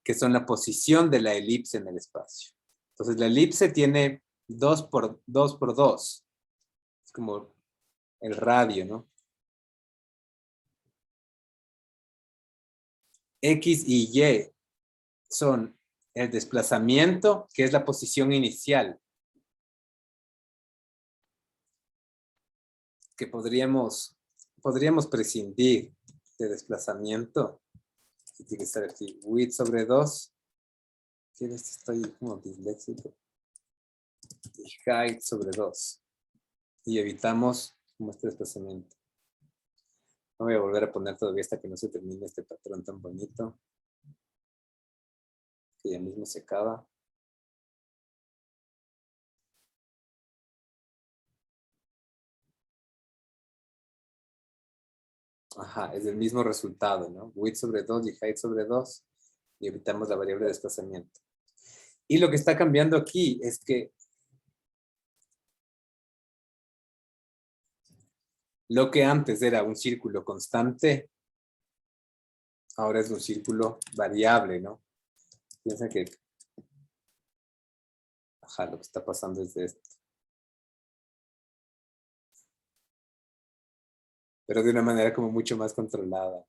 que son la posición de la elipse en el espacio. Entonces la elipse tiene 2 por 2 por 2. Es como el radio, ¿no? X y Y son el desplazamiento, que es la posición inicial, que podríamos prescindir de desplazamiento y utilizar aquí width sobre 2. Estoy como disléxico. Y height sobre 2. Y evitamos como este desplazamiento. No voy a volver a poner todavía hasta que no se termine este patrón tan bonito. Que ya mismo se acaba. Ajá, es el mismo resultado, ¿no? Width sobre 2 y height sobre 2. Y evitamos la variable de desplazamiento. Y lo que está cambiando aquí es que lo que antes era un círculo constante, ahora es un círculo variable, ¿no? Piensa que, ajá, lo que está pasando es esto. Pero de una manera como mucho más controlada.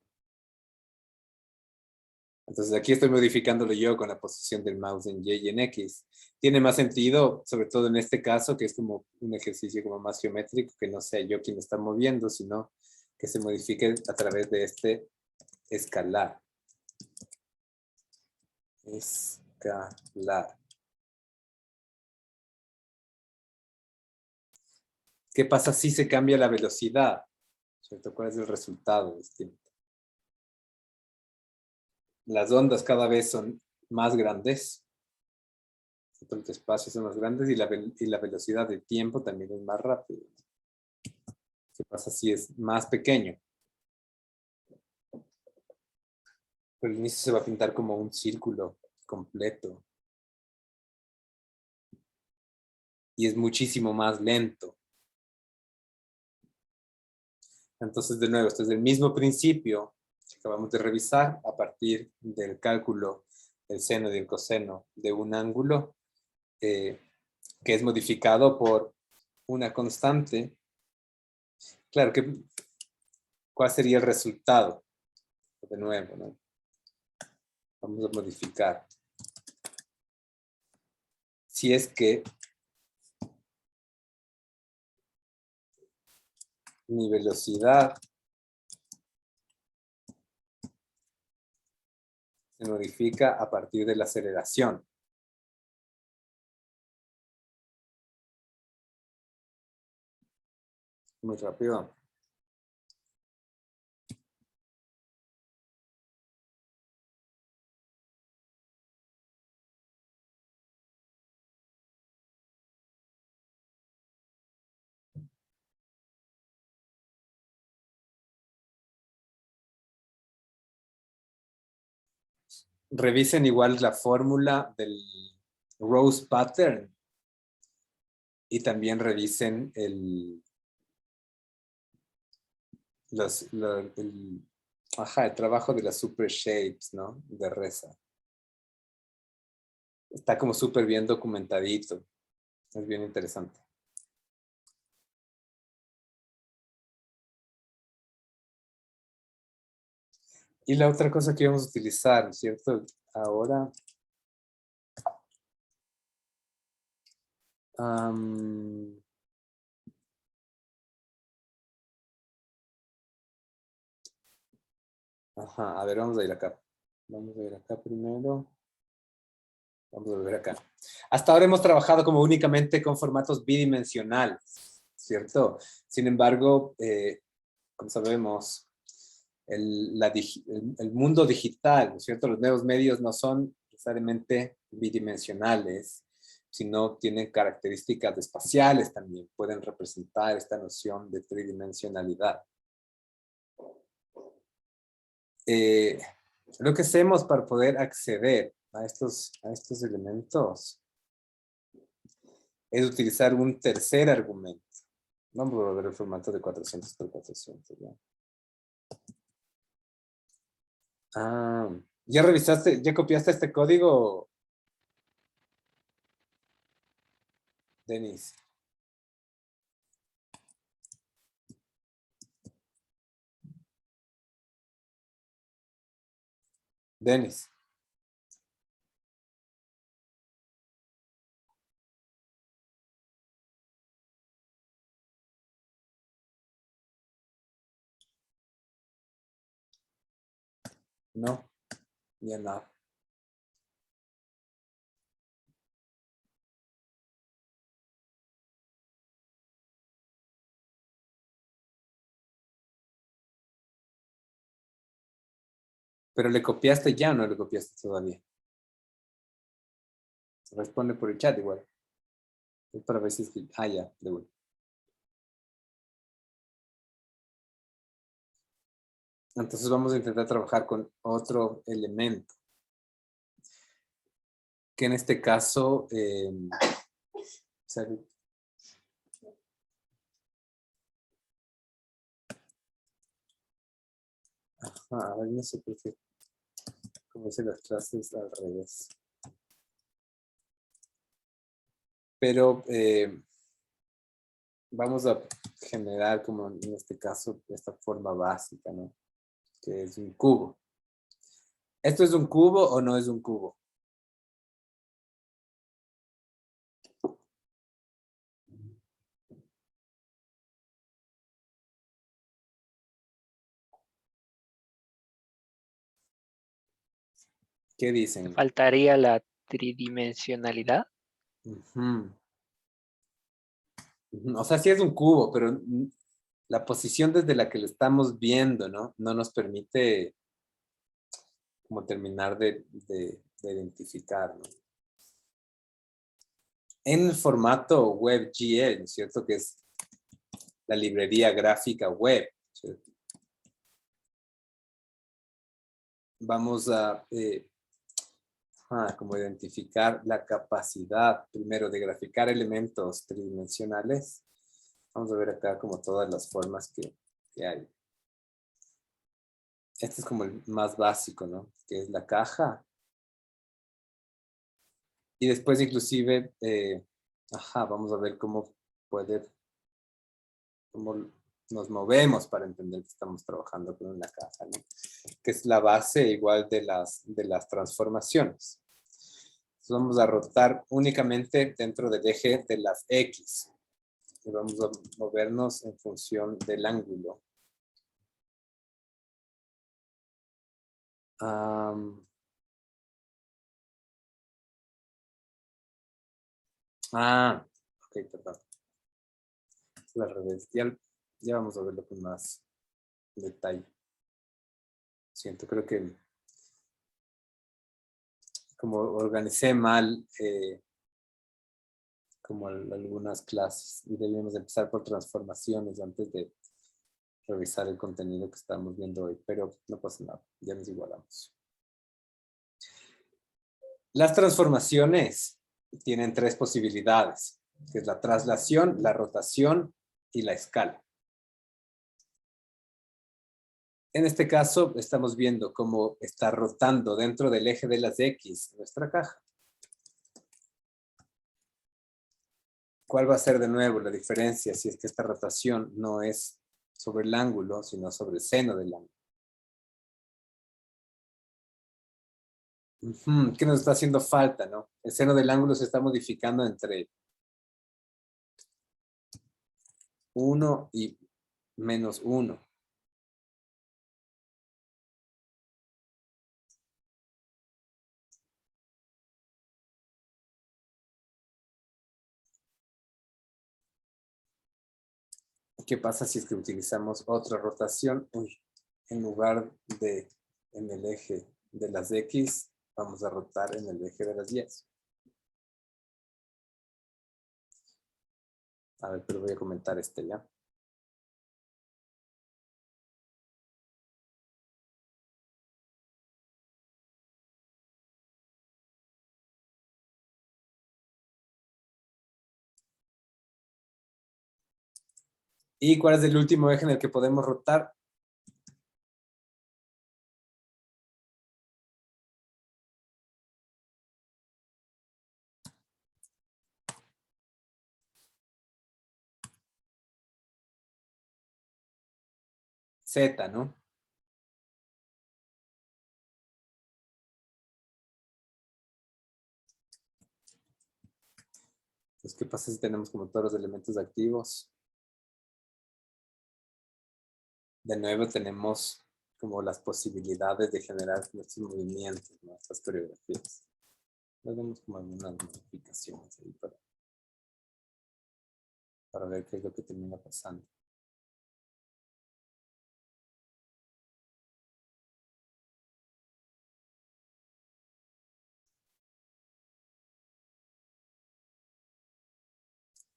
Entonces aquí estoy modificándolo yo con la posición del mouse en Y y en X. Tiene más sentido, sobre todo en este caso, que es como un ejercicio como más geométrico, que no sea yo quien está moviendo, sino que se modifique a través de este escalar. Escalar. ¿Qué pasa si se cambia la velocidad? ¿Cierto? ¿Cuál es el resultado distinto? Las ondas cada vez son más grandes. Los espacios son más grandes y la velocidad de tiempo también es más rápida. ¿Qué pasa si es más pequeño? Al inicio se va a pintar como un círculo completo. Y es muchísimo más lento. Entonces, de nuevo, esto es el mismo principio que acabamos de revisar a partir del cálculo del seno y del coseno de un ángulo que es modificado por una constante. Claro, ¿cuál sería el resultado? De nuevo, ¿no? Vamos a modificar. Si es que mi velocidad se modifica a partir de la aceleración. Muy rápido. Revisen igual la fórmula del Rose Pattern y también revisen el trabajo de las super shapes, ¿no? De Reza. Está como súper bien documentadito. Es bien interesante. Y la otra cosa que vamos a utilizar, ¿cierto? Ahora. Ajá, a ver, vamos a ir acá. Vamos a ir acá primero. Vamos a volver acá. Hasta ahora hemos trabajado como únicamente con formatos bidimensionales, ¿cierto? Sin embargo, como sabemos, el mundo digital, ¿cierto? Los nuevos medios no son necesariamente bidimensionales, sino tienen características espaciales también. Pueden representar esta noción de tridimensionalidad. Lo que hacemos para poder acceder a estos elementos es utilizar un tercer argumento. Vamos a ver el formato de 400 por 400. ¿Ya? ¿Ya revisaste, ya copiaste este código, Denis? Denis. No, ya no. ¿Pero le copiaste ya o no le copiaste todavía? Responde por el chat igual. Es para ver si es que... Ah, ya, de vuelta. Entonces vamos a intentar trabajar con otro elemento. Que en este caso... a ver, no sé por qué. Como dicen las clases al revés. Pero vamos a generar, como en este caso, esta forma básica, ¿no? Que es un cubo. ¿Esto es un cubo o no es un cubo? ¿Qué dicen? Faltaría la tridimensionalidad. Ujú. O sea, sí es un cubo, pero la posición desde la que lo estamos viendo, ¿no? No nos permite como terminar de identificar, ¿no? En el formato WebGL, ¿no es cierto? Que es la librería gráfica web, ¿cierto? Vamos a como identificar la capacidad, primero, de graficar elementos tridimensionales. Vamos a ver acá como todas las formas que hay. Este es como el más básico, ¿no? Que es la caja. Y después inclusive, vamos a ver cómo cómo nos movemos para entender que estamos trabajando con una caja, ¿no? Que es la base igual de las transformaciones. Entonces vamos a rotar únicamente dentro del eje de las X. Y vamos a movernos en función del ángulo. Ok, perdón. Es al revés. Ya vamos a verlo con más detalle. Siento, creo que como organicé mal como algunas clases y debíamos empezar por transformaciones antes de revisar el contenido que estamos viendo hoy, pero no pasa nada, ya nos igualamos. Las transformaciones tienen tres posibilidades, que es la traslación, la rotación y la escala. En este caso, estamos viendo cómo está rotando dentro del eje de las X nuestra caja. ¿Cuál va a ser de nuevo la diferencia si es que esta rotación no es sobre el ángulo, sino sobre el seno del ángulo? ¿Qué nos está haciendo falta, no? El seno del ángulo se está modificando entre 1 y menos 1. ¿Qué pasa si es que utilizamos otra rotación? En lugar de en el eje de las X, vamos a rotar en el eje de las Y. A ver, pero voy a comentar este ya. ¿Y cuál es el último eje en el que podemos rotar? Z, ¿no? Entonces, ¿qué pasa si tenemos como todos los elementos activos? De nuevo tenemos como las posibilidades de generar estos movimientos, ¿no? Estas coreografías. Vemos como algunas modificaciones ahí para ver qué es lo que termina pasando.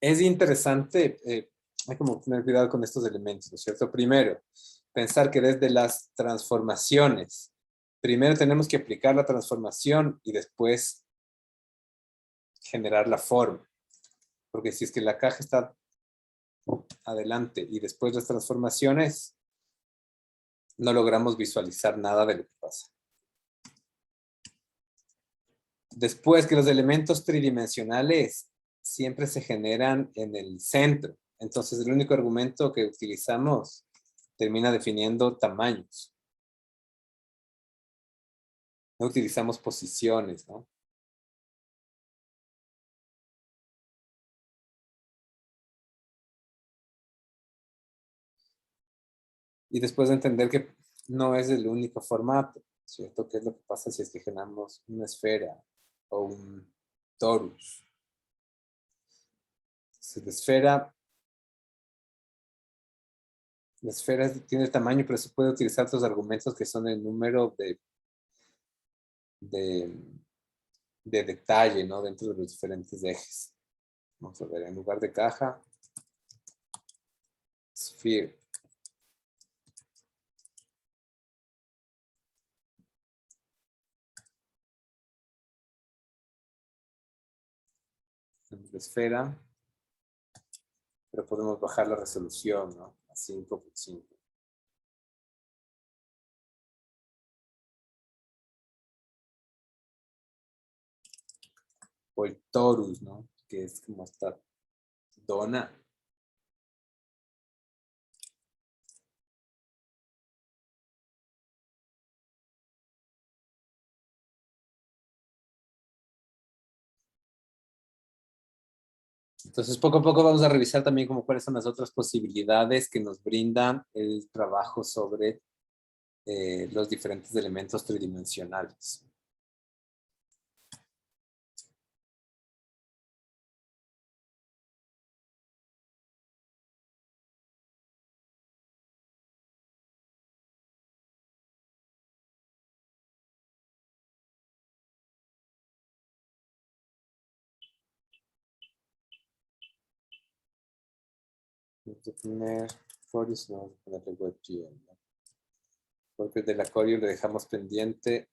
Es interesante, hay como tener cuidado con estos elementos, ¿no es cierto? Primero, pensar que desde las transformaciones, primero tenemos que aplicar la transformación y después generar la forma. Porque si es que la caja está adelante y después las transformaciones, no logramos visualizar nada de lo que pasa. Después que los elementos tridimensionales siempre se generan en el centro. Entonces el único argumento que utilizamos termina definiendo tamaños. No utilizamos posiciones, ¿no? Y después de entender que no es el único formato, ¿cierto? ¿Qué es lo que pasa si es que generamos una esfera o un torus? Si la esfera tiene el tamaño, pero se puede utilizar otros argumentos que son el número de detalle, ¿no? Dentro de los diferentes ejes. Vamos a ver, en lugar de caja, sphere. La esfera, pero podemos bajar la resolución, ¿no? A 5x5. O el torus, ¿no? Que es como esta dona. Entonces, poco a poco vamos a revisar también como cuáles son las otras posibilidades que nos brindan el trabajo sobre los diferentes elementos tridimensionales. Vamos a poner Chorus, no vamos a ponerle WebGL, ¿no? Porque de la Chorus le dejamos pendiente.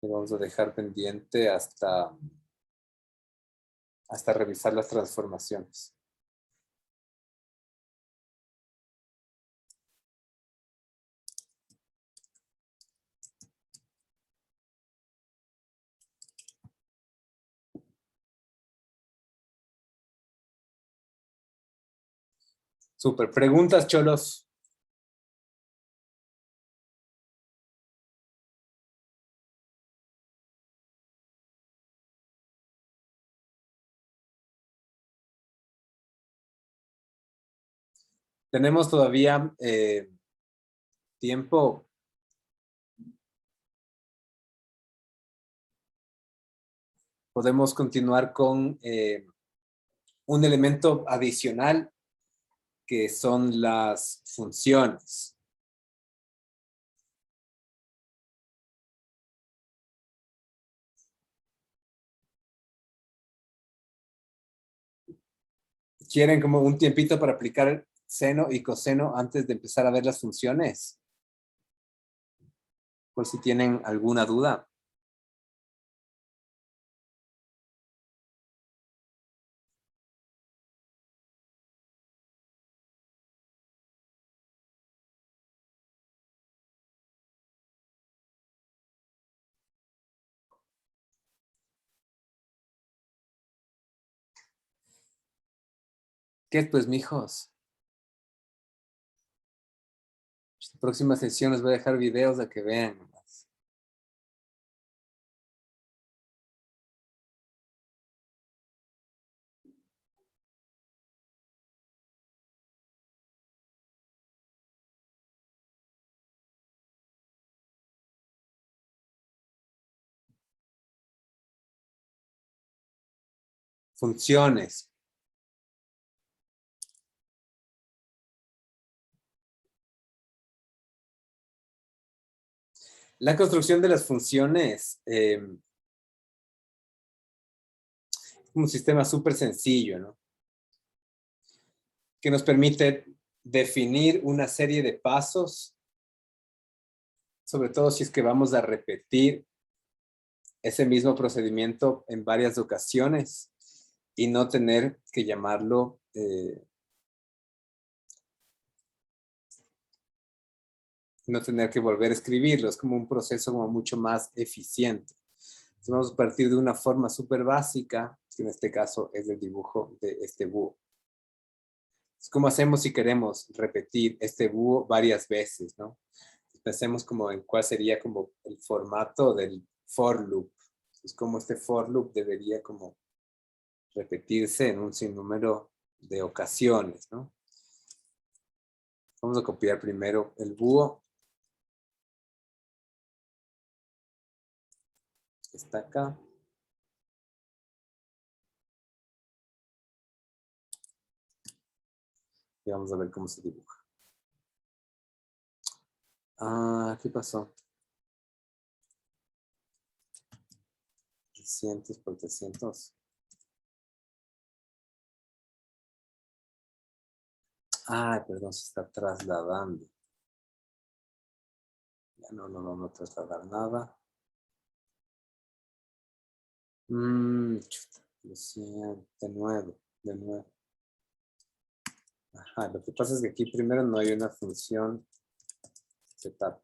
Le vamos a dejar pendiente hasta revisar las transformaciones. Súper. Preguntas, cholos. Tenemos todavía tiempo. Podemos continuar con un elemento adicional que son las funciones. ¿Quieren como un tiempito para aplicar seno y coseno antes de empezar a ver las funciones? Por si tienen alguna duda. ¿Qué pues, mijos? La próxima sesión les voy a dejar videos de que vean nomás. Funciones. La construcción de las funciones es un sistema súper sencillo, ¿no? Que nos permite definir una serie de pasos, sobre todo si es que vamos a repetir ese mismo procedimiento en varias ocasiones y no tener que llamarlo no tener que volver a escribirlo. Es como un proceso como mucho más eficiente. Entonces vamos a partir de una forma súper básica, que en este caso es el dibujo de este búho. ¿Cómo hacemos si queremos repetir este búho varias veces, no? Pensemos como en cuál sería como el formato del for loop. Es como este for loop debería como repetirse en un sinnúmero de ocasiones, ¿no? Vamos a copiar primero el búho. Está acá. Y vamos a ver cómo se dibuja. Ah, ¿qué pasó? 300 por 300. Ah, perdón, se está trasladando. Ya no trasladar nada. Chuta, lo siento, de nuevo. Ajá, lo que pasa es que aquí primero no hay una función setup.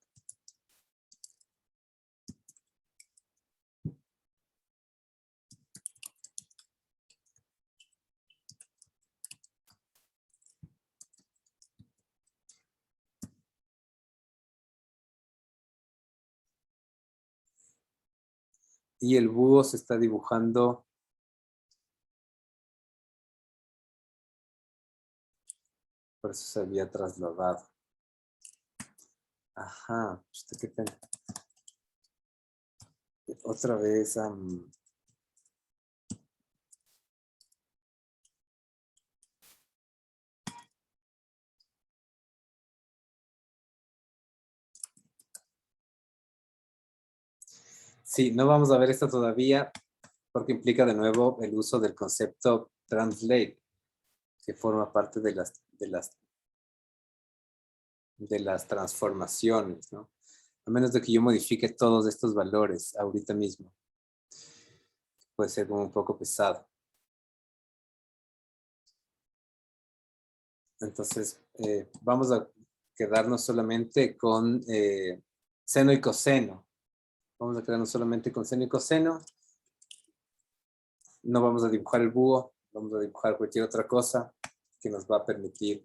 Y el búho se está dibujando. Por eso se había trasladado. Ajá, usted qué pena. Otra vez. Sí, no vamos a ver esto todavía porque implica de nuevo el uso del concepto translate, que forma parte de las transformaciones, ¿no? A menos de que yo modifique todos estos valores ahorita mismo. Puede ser como un poco pesado. Entonces, vamos a quedarnos solamente con seno y coseno. Vamos a quedarnos solamente con seno y coseno. No vamos a dibujar el búho, vamos a dibujar cualquier otra cosa que nos va a permitir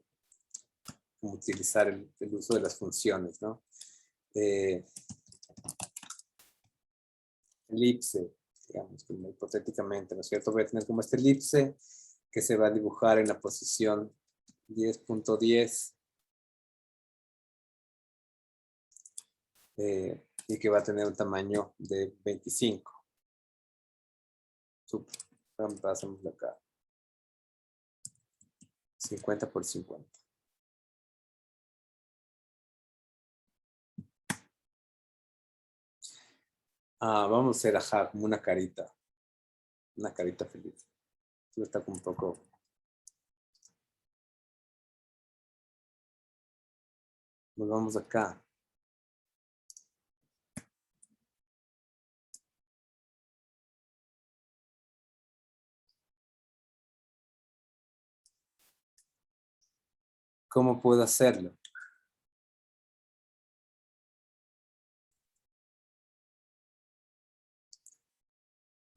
utilizar el uso de las funciones, ¿no? Elipse, digamos, como hipotéticamente, ¿no es cierto? Voy a tener como este elipse que se va a dibujar en la posición 10.10 y que va a tener un tamaño de 25. Super. Pasamos acá. 50 por 50. Vamos a hacer ajá, como una carita. Una carita feliz. Está como un poco. Nos vamos acá. ¿Cómo puedo hacerlo?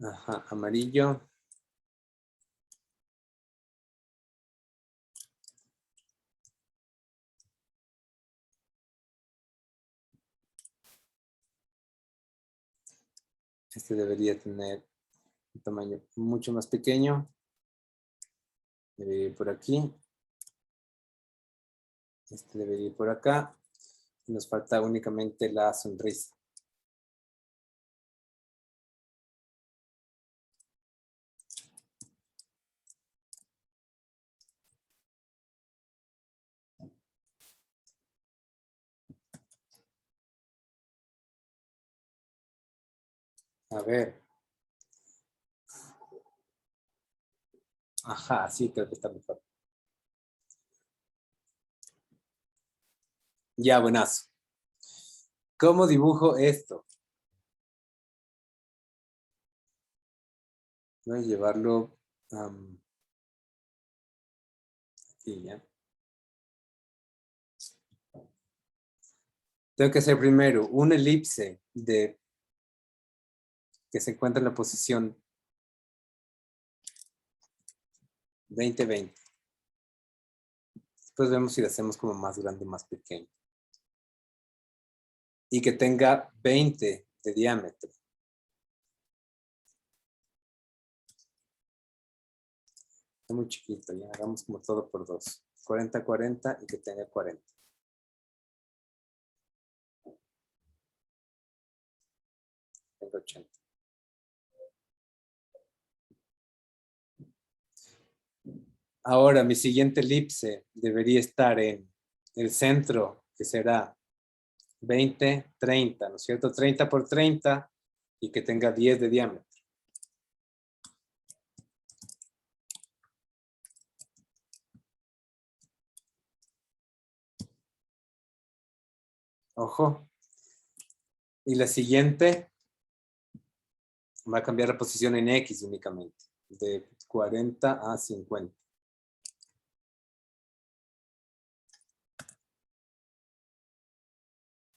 Ajá, amarillo. Este debería tener un tamaño mucho más pequeño. Debería ir por aquí. Este debería ir por acá. Nos falta únicamente la sonrisa. A ver. Ajá, sí, creo que está mejor. Ya, buenazo. ¿Cómo dibujo esto? Voy a llevarlo aquí, ¿ya? Tengo que hacer primero una elipse que se encuentra en la posición 20-20. Después vemos si lo hacemos como más grande o más pequeño. Y que tenga 20 de diámetro. Está muy chiquito, ya hagamos como todo por 2. 40-40 y que tenga 40. Tengo 80. Ahora, mi siguiente elipse debería estar en el centro, que será 20-30, ¿no es cierto? 30 por 30 y que tenga 10 de diámetro. Ojo. Y la siguiente va a cambiar la posición en X únicamente, de 40 a 50.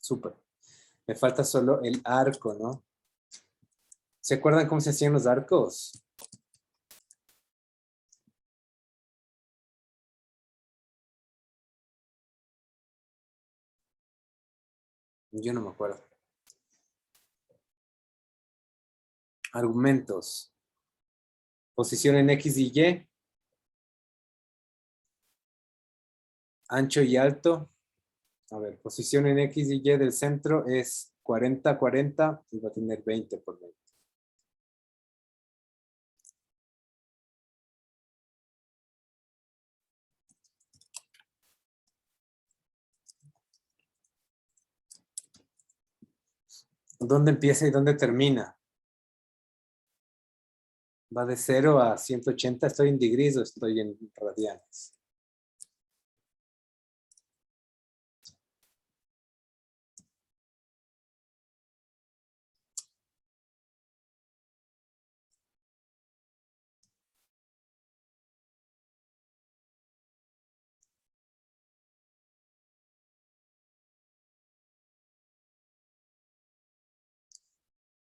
Súper. Me falta solo el arco, ¿no? ¿Se acuerdan cómo se hacían los arcos? Yo no me acuerdo. Argumentos. Posición en X y Y. Ancho y alto. A ver, posición en X y Y del centro es 40-40 y va a tener 20 por 20. ¿Dónde empieza y dónde termina? Va de 0 a 180. ¿Estoy en degrees o estoy en radianes?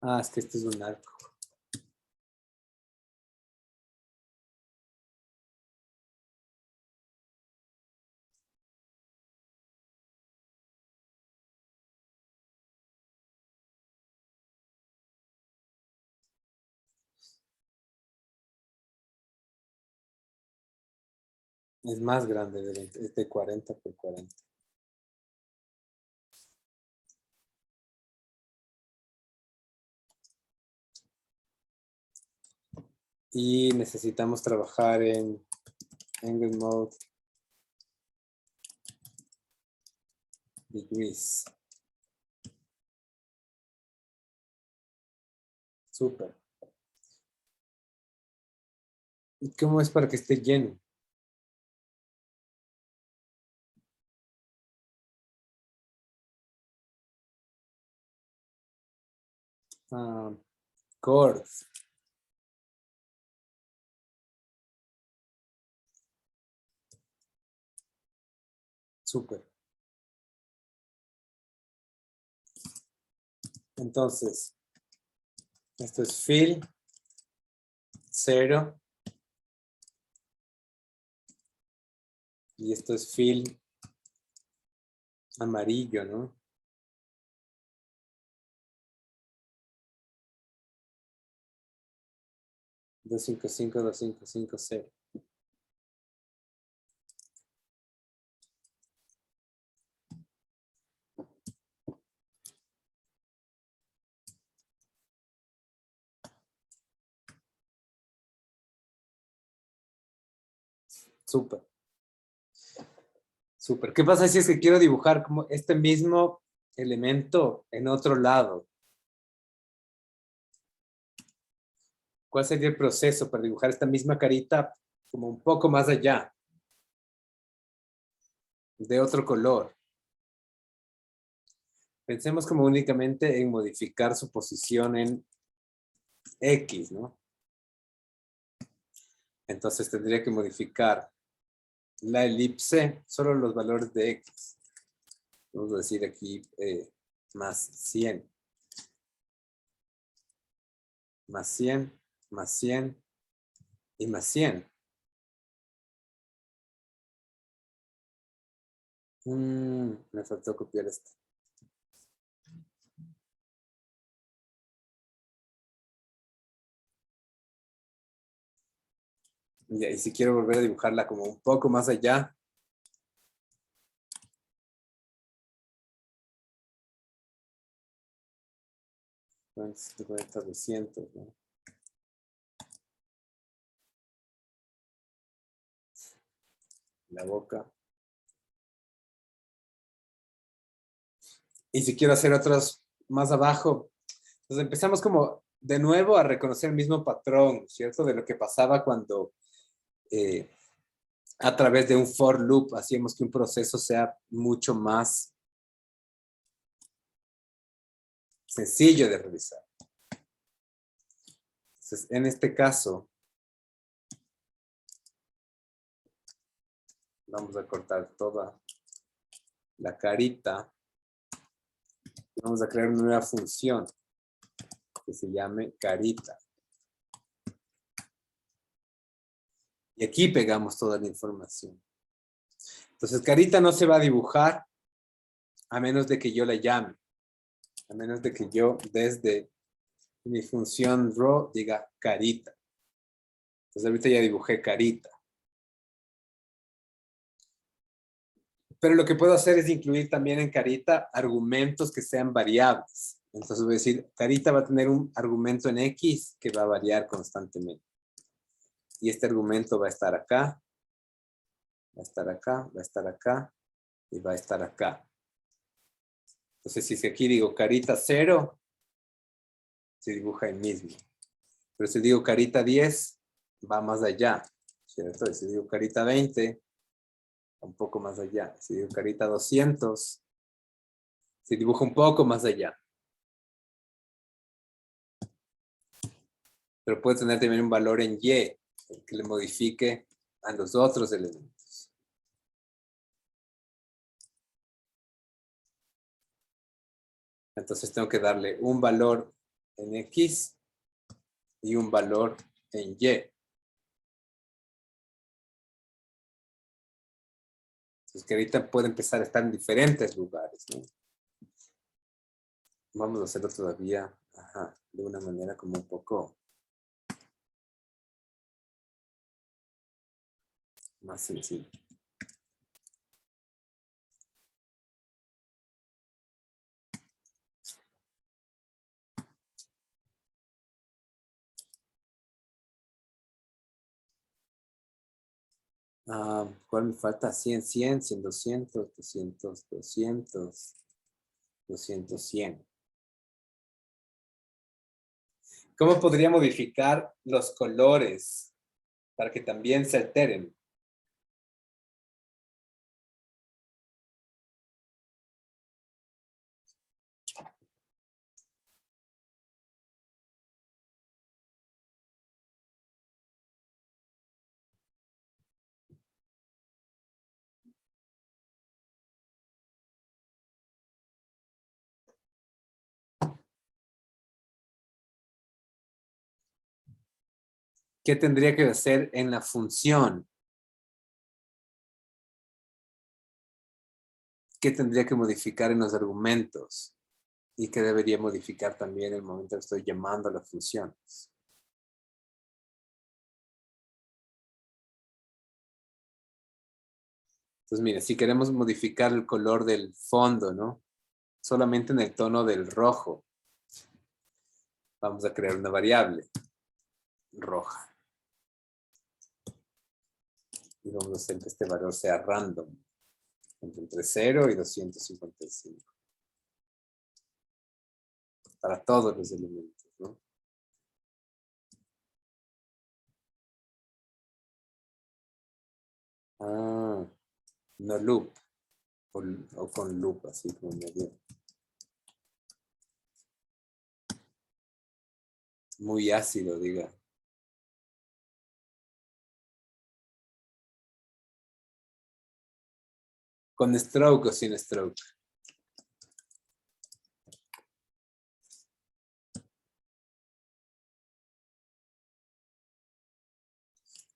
Ah, es que este es un arco. Es más grande, es de 40 por 40. Y necesitamos trabajar en Angle Mode Degrees. Súper. ¿Y cómo es para que esté lleno? Chords. Súper. Entonces, esto es fill 0. Y esto es fill amarillo, ¿no? 255, 2550. Súper. Súper. ¿Qué pasa si es que quiero dibujar como este mismo elemento en otro lado? ¿Cuál sería el proceso para dibujar esta misma carita como un poco más allá? De otro color. Pensemos como únicamente en modificar su posición en X, ¿no? Entonces tendría que modificar la elipse, solo los valores de X. Vamos a decir aquí más 100. Más 100, más 100 y más 100. Me faltó copiar esto. Y si quiero volver a dibujarla como un poco más allá. Pues, 200, ¿no? La boca. Y si quiero hacer otros más abajo, entonces empezamos como de nuevo a reconocer el mismo patrón, ¿cierto? De lo que pasaba cuando a través de un for loop hacíamos que un proceso sea mucho más sencillo de realizar. Entonces, en este caso, vamos a cortar toda la carita. Vamos a crear una nueva función que se llame carita. Y aquí pegamos toda la información. Entonces, carita no se va a dibujar a menos de que yo la llame. A menos de que yo desde mi función raw diga carita. Entonces, ahorita ya dibujé carita. Pero lo que puedo hacer es incluir también en carita argumentos que sean variables. Entonces voy a decir, carita va a tener un argumento en X que va a variar constantemente. Y este argumento va a estar acá, va a estar acá, va a estar acá y va a estar acá. Entonces si aquí digo carita 0, se dibuja ahí mismo. Pero si digo carita 10, va más allá, ¿cierto? Si digo carita 20, un poco más allá. Si digo carita 200, se dibuja un poco más allá. Pero puede tener también un valor en Y, que le modifique a los otros elementos. Entonces tengo que darle un valor en X y un valor en Y. Entonces que ahorita puede empezar a estar en diferentes lugares, ¿no? Vamos a hacerlo todavía de una manera como un poco más sencilla. ¿Cuál me falta? 100, 100, 100, 200, 200, 200, 200, 100. ¿Cómo podría modificar los colores para que también se alteren? ¿Qué tendría que hacer en la función? ¿Qué tendría que modificar en los argumentos? ¿Y qué debería modificar también en el momento que estoy llamando a las funciones? Entonces, mire, si queremos modificar el color del fondo, ¿no? Solamente en el tono del rojo. Vamos a crear una variable roja. Y vamos a hacer que este valor sea random. Entre 0 y 255. Para todos los elementos, ¿no? Ah, no loop. O con loop, así como medio. Muy ácido, diga. ¿Con stroke o sin stroke?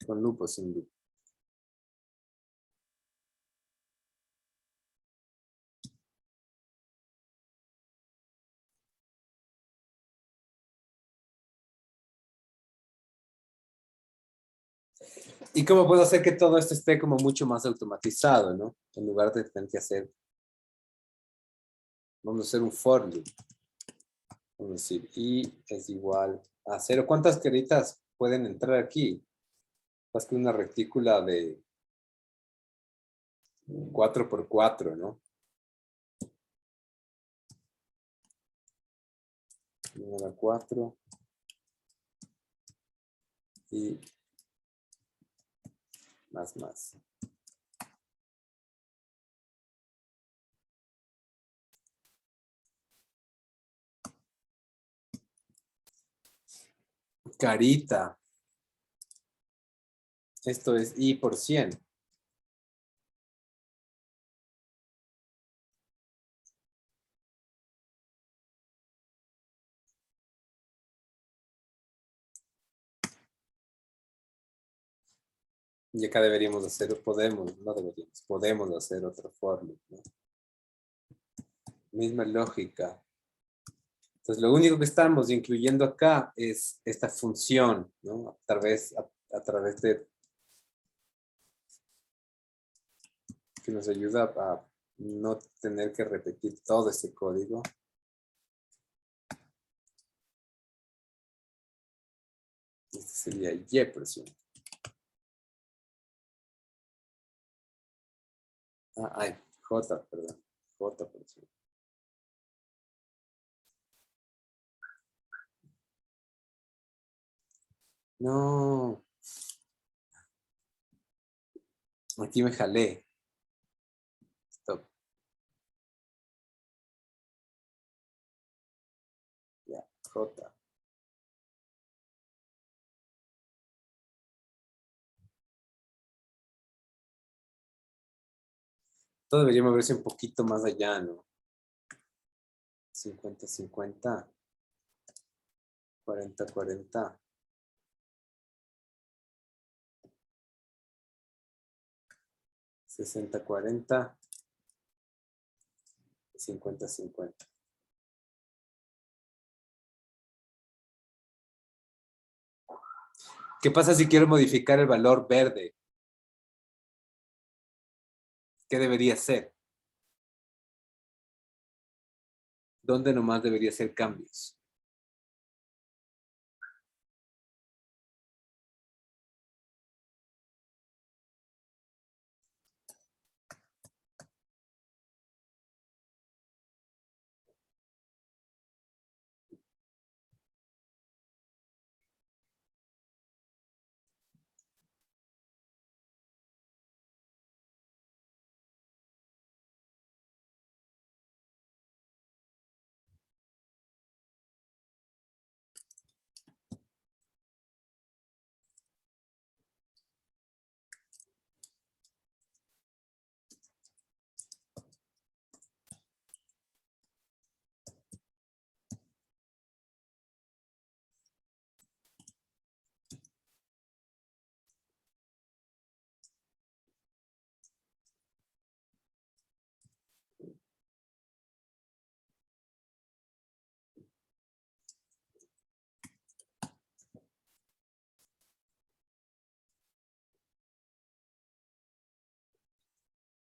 Con loop o sin loop. ¿Y cómo puedo hacer que todo esto esté como mucho más automatizado, ¿no? En lugar de tener que hacer. Vamos a hacer un for loop. Vamos a decir i es igual a 0. ¿Cuántas caritas pueden entrar aquí? Más que una retícula de 4 por 4, ¿no? Una 4 y más. Carita. Esto es i por 100. Y acá deberíamos hacer, no deberíamos, podemos hacer otro for loop, ¿no? Misma lógica. Entonces, lo único que estamos incluyendo acá es esta función, ¿no? A través de que nos ayuda a no tener que repetir todo ese código. Este sería y por 100. J, perdón. J por 100. No. Aquí me jalé. Stop. Ya, J. Todo debería moverse un poquito más allá, ¿no? 50-50. 40-40. 60-40. 50-50. ¿Qué pasa si quiero modificar el valor verde? ¿Qué debería ser? ¿Dónde nomás debería hacer cambios?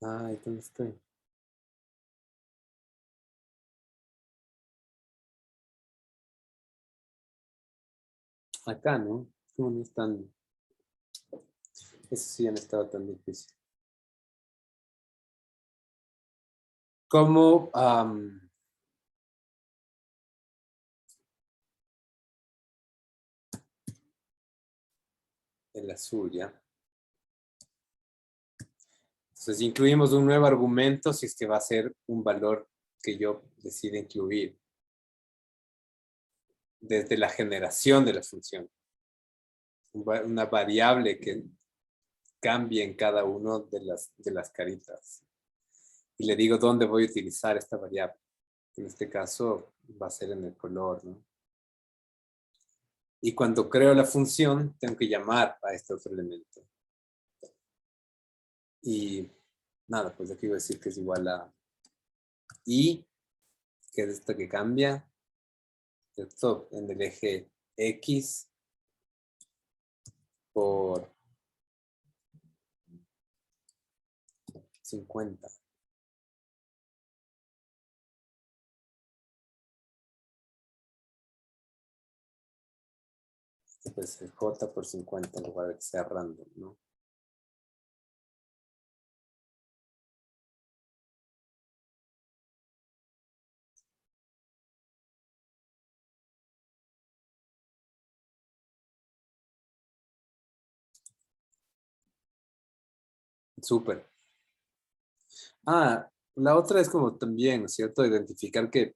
Ay, ¿dónde estoy? Acá, ¿no? ¿Cómo no es tan...? Eso sí ya no estaba tan difícil. ¿Cómo el azul, ya? Entonces incluimos un nuevo argumento si es que va a ser un valor que yo decida incluir desde la generación de la función. Una variable que cambie en cada uno de las caritas. Y le digo dónde voy a utilizar esta variable. En este caso va a ser en el color, ¿no? Y cuando creo la función, tengo que llamar a este otro elemento. Y nada, pues aquí voy a decir que es igual a i, que es esta que cambia, ¿cierto? En el eje x por 50. Este puede ser j por 50 en lugar de que sea random, ¿no? Súper. Ah, la otra es como también, ¿no es cierto? Identificar que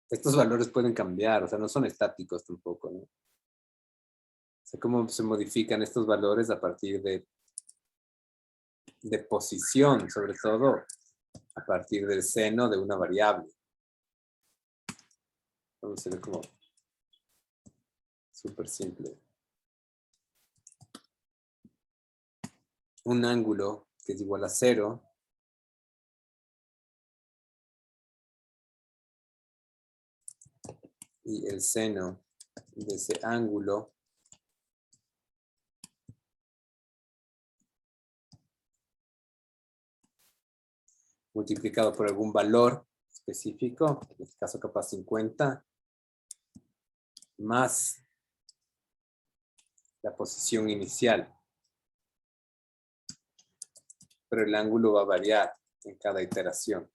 estos valores pueden cambiar, o sea, no son estáticos tampoco, ¿no? O sea, cómo se modifican estos valores a partir de posición, sobre todo a partir del seno de una variable. Vamos a ver como súper simple. Un ángulo que es igual a 0 y el seno de ese ángulo multiplicado por algún valor específico, en este caso capaz 50, más la posición inicial. Pero el ángulo va a variar en cada iteración.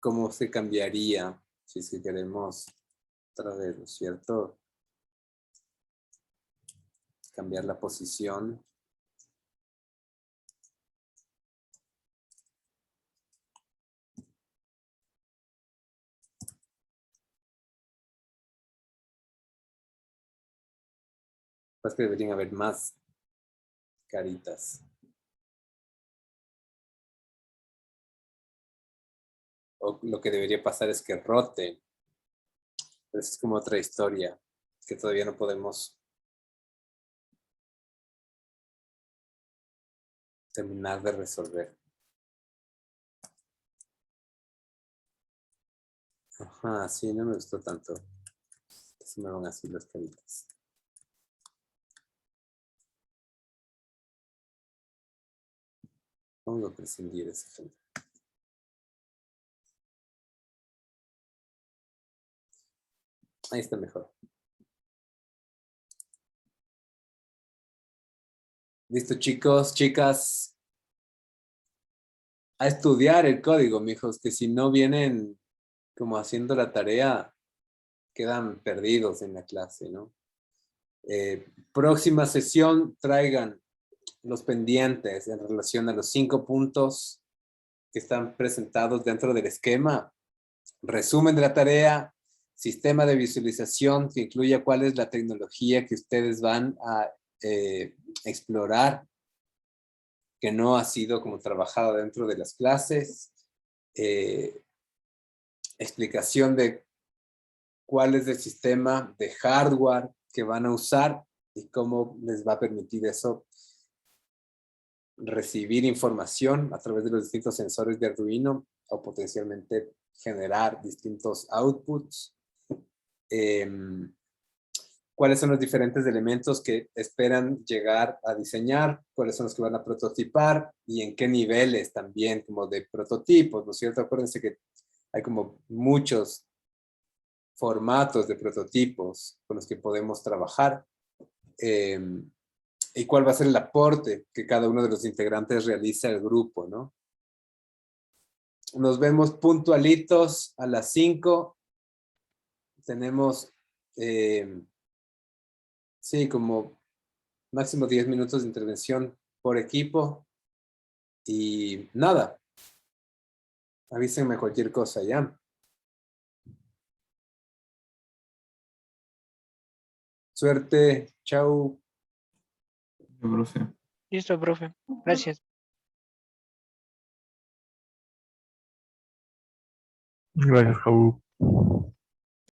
¿Cómo se cambiaría si es que queremos otra vez, ¿no es cierto? Cambiar la posición. Pues que deberían haber más caritas. O lo que debería pasar es que rote. Pero eso es como otra historia que todavía no podemos terminar de resolver. Ajá, sí, no me gustó tanto. Se me van así las caritas. Vamos a prescindir de ese ejemplo. Ahí está mejor. Listo, chicos, chicas. A estudiar el código, mijos, que si no vienen como haciendo la tarea, quedan perdidos en la clase, ¿no? Próxima sesión, traigan los pendientes en relación a los 5 puntos que están presentados dentro del esquema. Resumen de la tarea, sistema de visualización que incluya cuál es la tecnología que ustedes van a explorar, que no ha sido como trabajada dentro de las clases. explicación de cuál es el sistema de hardware que van a usar y cómo les va a permitir eso recibir información a través de los distintos sensores de Arduino o potencialmente generar distintos outputs. Cuáles son los diferentes elementos que esperan llegar a diseñar, cuáles son los que van a prototipar y en qué niveles también como de prototipos, ¿no es cierto? Acuérdense que hay como muchos formatos de prototipos con los que podemos trabajar. Y cuál va a ser el aporte que cada uno de los integrantes realiza al grupo, ¿no? Nos vemos puntualitos a las 5. Tenemos, sí, como máximo 10 minutos de intervención por equipo. Y nada, avísenme cualquier cosa ya. Suerte, chao. Profe. Listo, profe. Gracias. Gracias, Raúl.